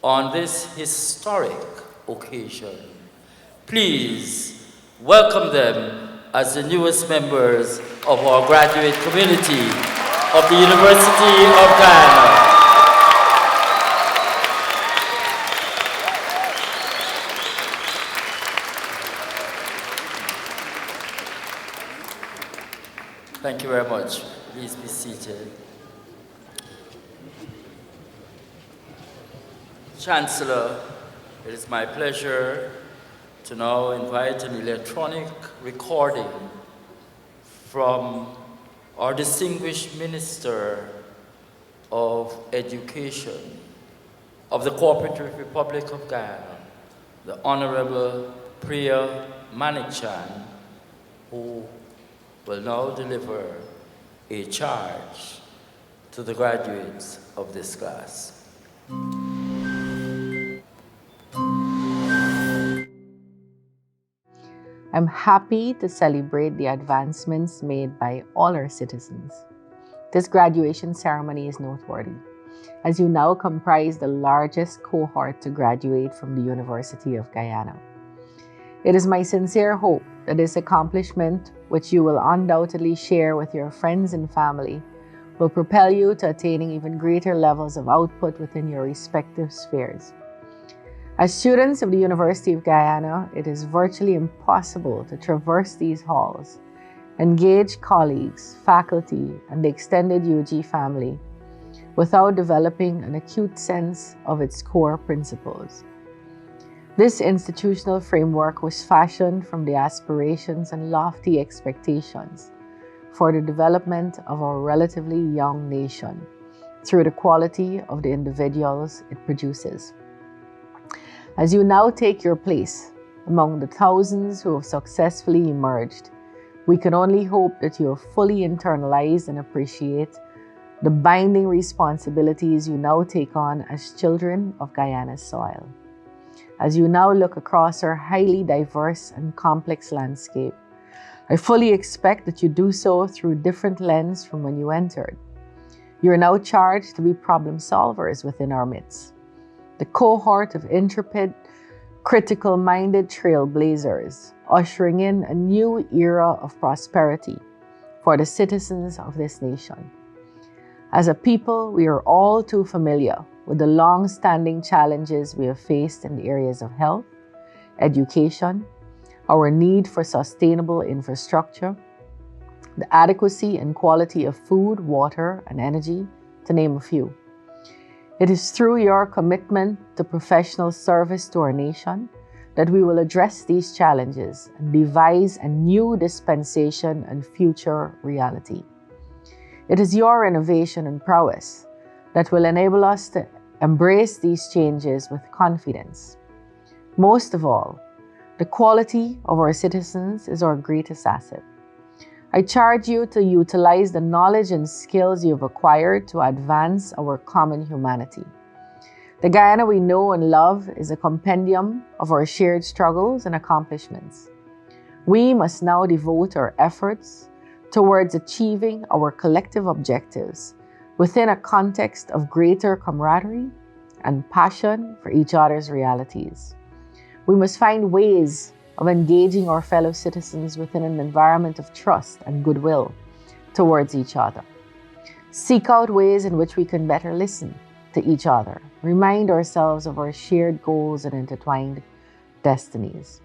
on this historic occasion, please welcome them as the newest members of our graduate community of the University of Guyana. Thank you very much. Please be seated. Chancellor, it is my pleasure to now invite an electronic recording from our distinguished Minister of Education of the Cooperative Republic of Guyana, the Honorable Priya Manichan, who will now deliver a charge to the graduates of this class. I'm happy to celebrate the advancements made by all our citizens. This graduation ceremony is noteworthy, as you now comprise the largest cohort to graduate from the University of Guyana. It is my sincere hope that this accomplishment, which you will undoubtedly share with your friends and family, will propel you to attaining even greater levels of output within your respective spheres. As students of the University of Guyana, it is virtually impossible to traverse these halls, engage colleagues, faculty, and the extended UG family without developing an acute sense of its core principles. This institutional framework was fashioned from the aspirations and lofty expectations for the development of our relatively young nation through the quality of the individuals it produces. As you now take your place among the thousands who have successfully emerged, We can only hope that you have fully internalized and appreciate the binding responsibilities you now take on as children of Guyana's soil. As you now look across our highly diverse and complex landscape, I fully expect that you do so through a different lens from when you entered. You are now charged to be problem solvers within our midst. The cohort of intrepid, critical-minded trailblazers, ushering in a new era of prosperity for the citizens of this nation. As a people, we are all too familiar with the long-standing challenges we have faced in the areas of health, education, our need for sustainable infrastructure, the adequacy and quality of food, water, and energy, to name a few. It is through your commitment to professional service to our nation that we will address these challenges and devise a new dispensation and future reality. It is your innovation and prowess that will enable us to embrace these changes with confidence. Most of all, the quality of our citizens is our greatest asset. I charge you to utilize the knowledge and skills you've acquired to advance our common humanity. The Guyana we know and love is a compendium of our shared struggles and accomplishments. We must now devote our efforts towards achieving our collective objectives within a context of greater camaraderie and passion for each other's realities. We must find ways of engaging our fellow citizens within an environment of trust and goodwill towards each other. Seek out ways in which we can better listen to each other, remind ourselves of our shared goals and intertwined destinies.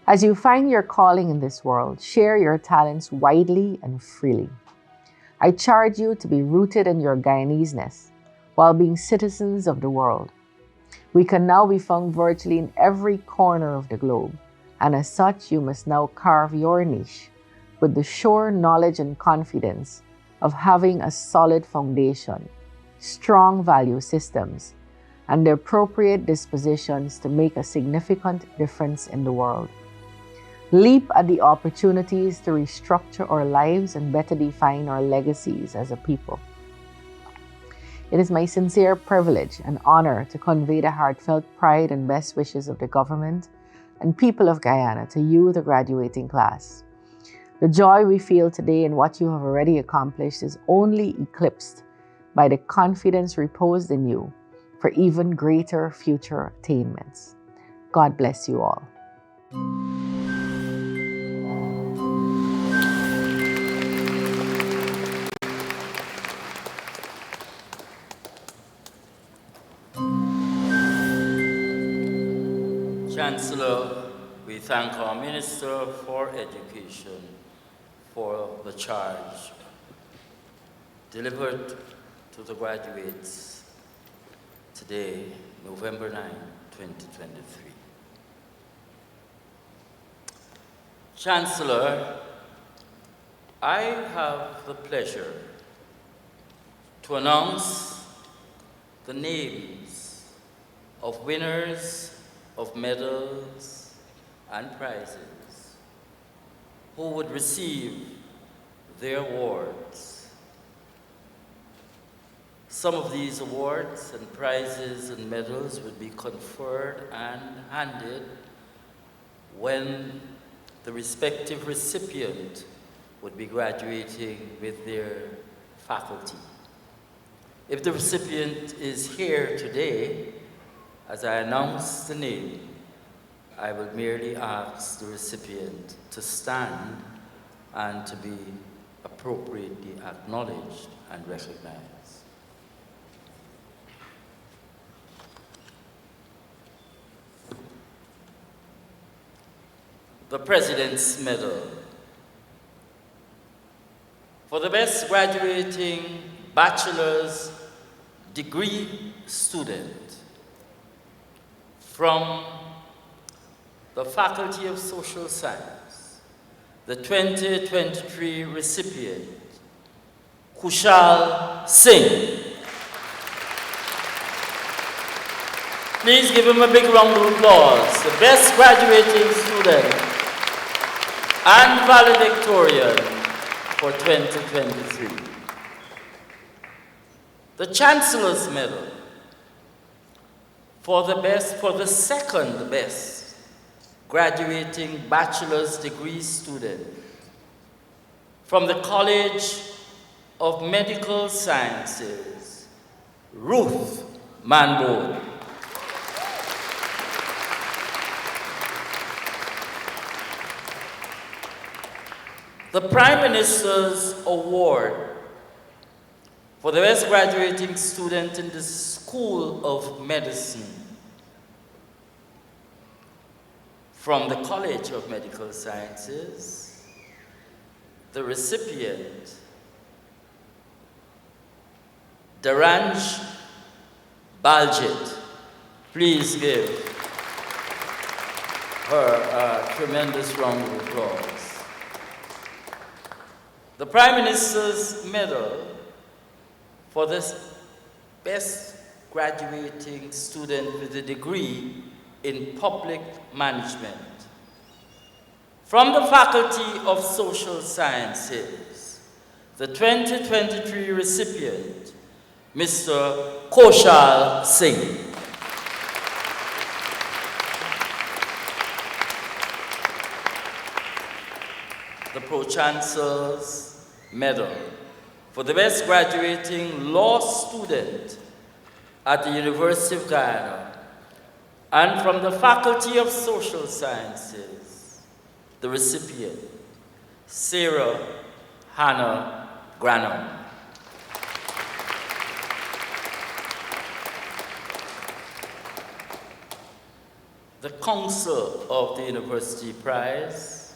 As you find your calling in this world, share your talents widely and freely. I charge you to be rooted in your Guyanese-ness while being citizens of the world. We can now be found virtually in every corner of the globe, and as such, you must now carve your niche with the sure knowledge and confidence of having a solid foundation, strong value systems, and the appropriate dispositions to make a significant difference in the world. Leap at the opportunities to restructure our lives and better define our legacies as a people. It is my sincere privilege and honor to convey the heartfelt pride and best wishes of the government and people of Guyana to you, the graduating class. The joy we feel today in what you have already accomplished is only eclipsed by the confidence reposed in you for even greater future attainments. God bless you all. Chancellor, we thank our Minister for Education for the charge delivered to the graduates today, November 9, 2023. Chancellor, I have the pleasure to announce the names of winners of medals and prizes who would receive their awards. Some of these awards and prizes and medals would be conferred and handed when the respective recipient would be graduating with their faculty. If the recipient is here today, as I announce the name, I will merely ask the recipient to stand and to be appropriately acknowledged and recognized. The President's Medal. For the best graduating bachelor's degree student from the Faculty of Social Science, the 2023 recipient, Kushal Singh. Please give him a big round of applause. The best graduating student and valedictorian for 2023. The Chancellor's Medal for the second best graduating bachelor's degree student from the College of Medical Sciences, Ruth Manbold. The Prime Minister's Award for the best graduating student in the School of Medicine from the College of Medical Sciences, the recipient, Daranj Baljit. Please give her a tremendous round of applause. The Prime Minister's Medal for this best graduating student with a degree in public management from the Faculty of Social Sciences, the 2023 recipient, Mr. Koshal Singh. The Pro-Chancellor's Medal for the best graduating law student at the University of Guyana and from the Faculty of Social Sciences, the recipient, Sarah Hannah Granum. The Council of the University Prize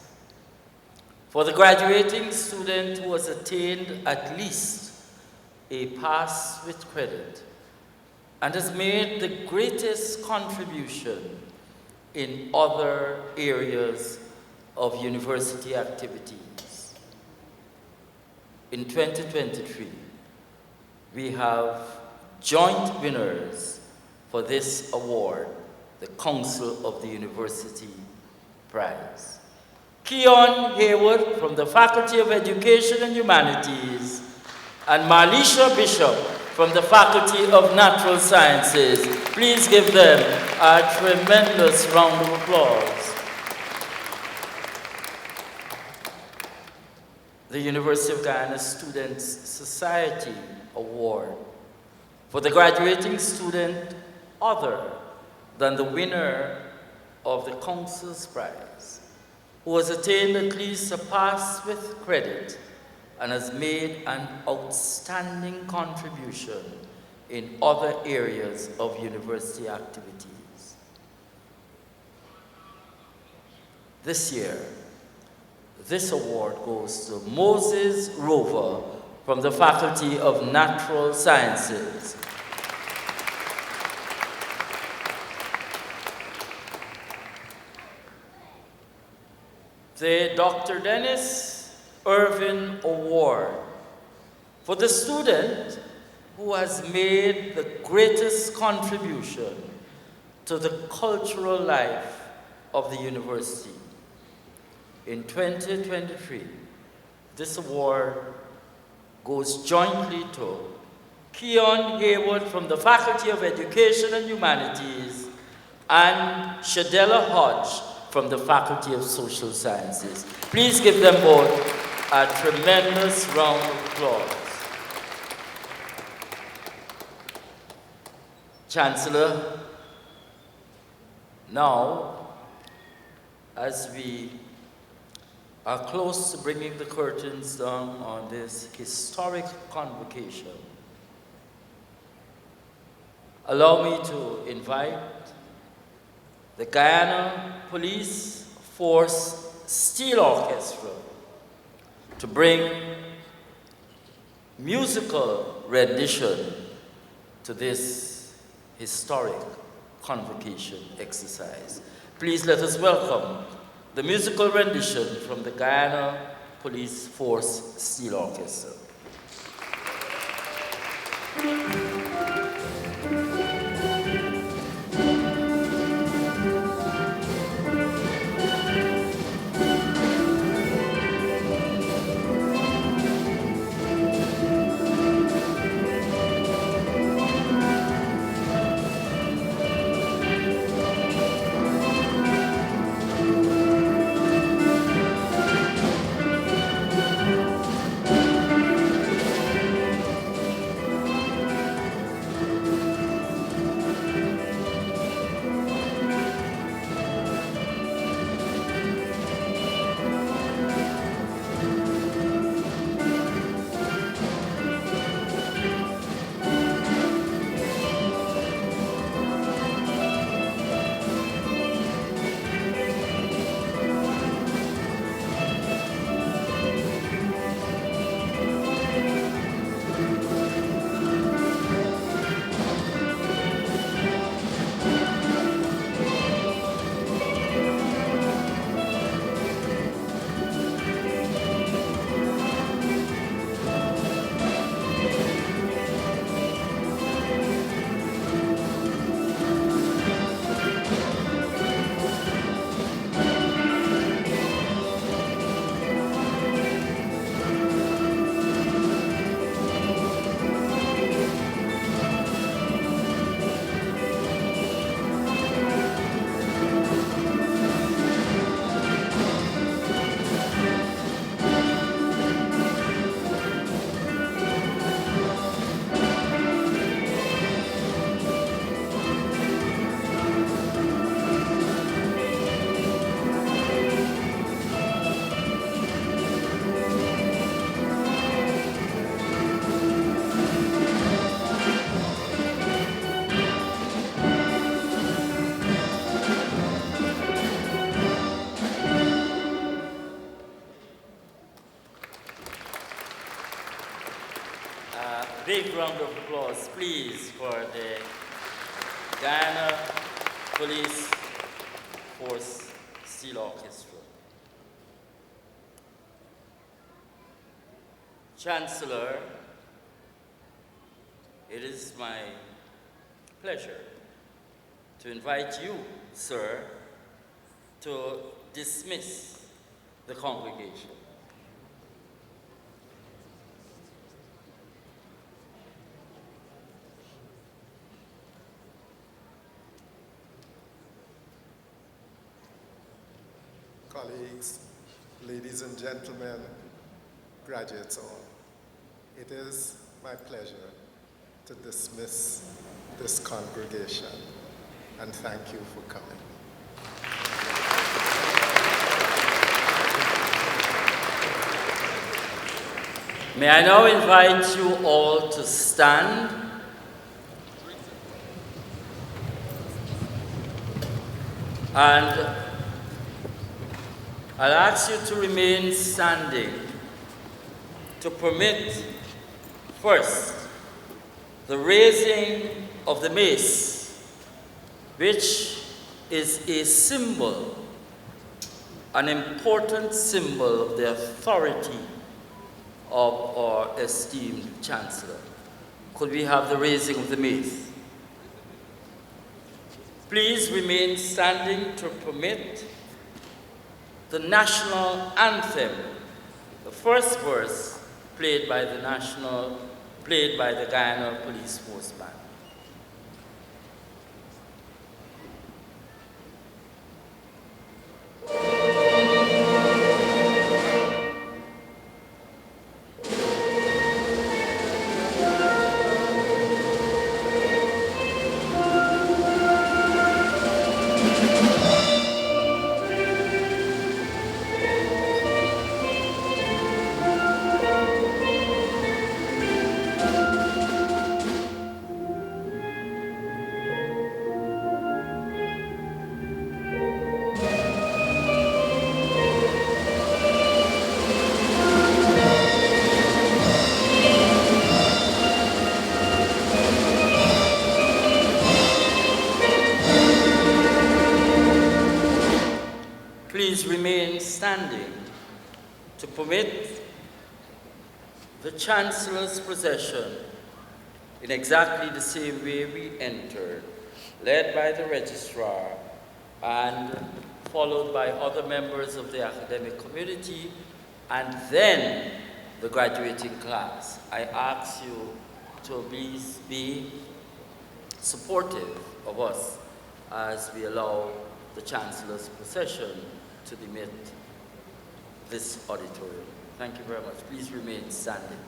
for the graduating student who has attained at least a pass with credit and has made the greatest contribution in other areas of university activities. In 2023, we have joint winners for this award, the Council of the University Prize. Keon Haywood from the Faculty of Education and Humanities, and Marlisha Bishop from the Faculty of Natural Sciences. Please give them a tremendous round of applause. The University of Guyana Students' Society Award for the graduating student other than the winner of the Council's Prize, who has attained at least a pass with credit and has made an outstanding contribution in other areas of university activities. This year, this award goes to Moses Rover from the Faculty of Natural Sciences. The Dr. Dennis Irvin Award for the student who has made the greatest contribution to the cultural life of the university. In 2023, this award goes jointly to Keon Haywood from the Faculty of Education and Humanities and Shadella Hodge from the Faculty of Social Sciences. Please give them both a tremendous round of applause. Chancellor, now, as we are close to bringing the curtains down on this historic convocation, allow me to invite the Guyana Police Force Steel Orchestra to bring musical rendition to this historic convocation exercise. Please let us welcome the musical rendition from the Guyana Police Force Steel Orchestra. Big round of applause, please, for the Guyana Police Force Steel Orchestra. Chancellor, it is my pleasure to invite you, sir, to dismiss the congregation. Colleagues, ladies and gentlemen, graduates all, it is my pleasure to dismiss this congregation, and thank you for coming. May I now invite you all to stand and I'll ask you to remain standing to permit, first, the raising of the mace, which is a symbol, an important symbol of the authority of our esteemed Chancellor. Could we have the raising of the mace? Please remain standing to permit the national anthem, the first verse played by the Guyana Police Force Band. Please remain standing to permit the Chancellor's procession in exactly the same way we entered, led by the Registrar and followed by other members of the academic community and then the graduating class. I ask you to please be supportive of us as we allow the Chancellor's procession to demit this auditorium. Thank you very much. Please remain standing.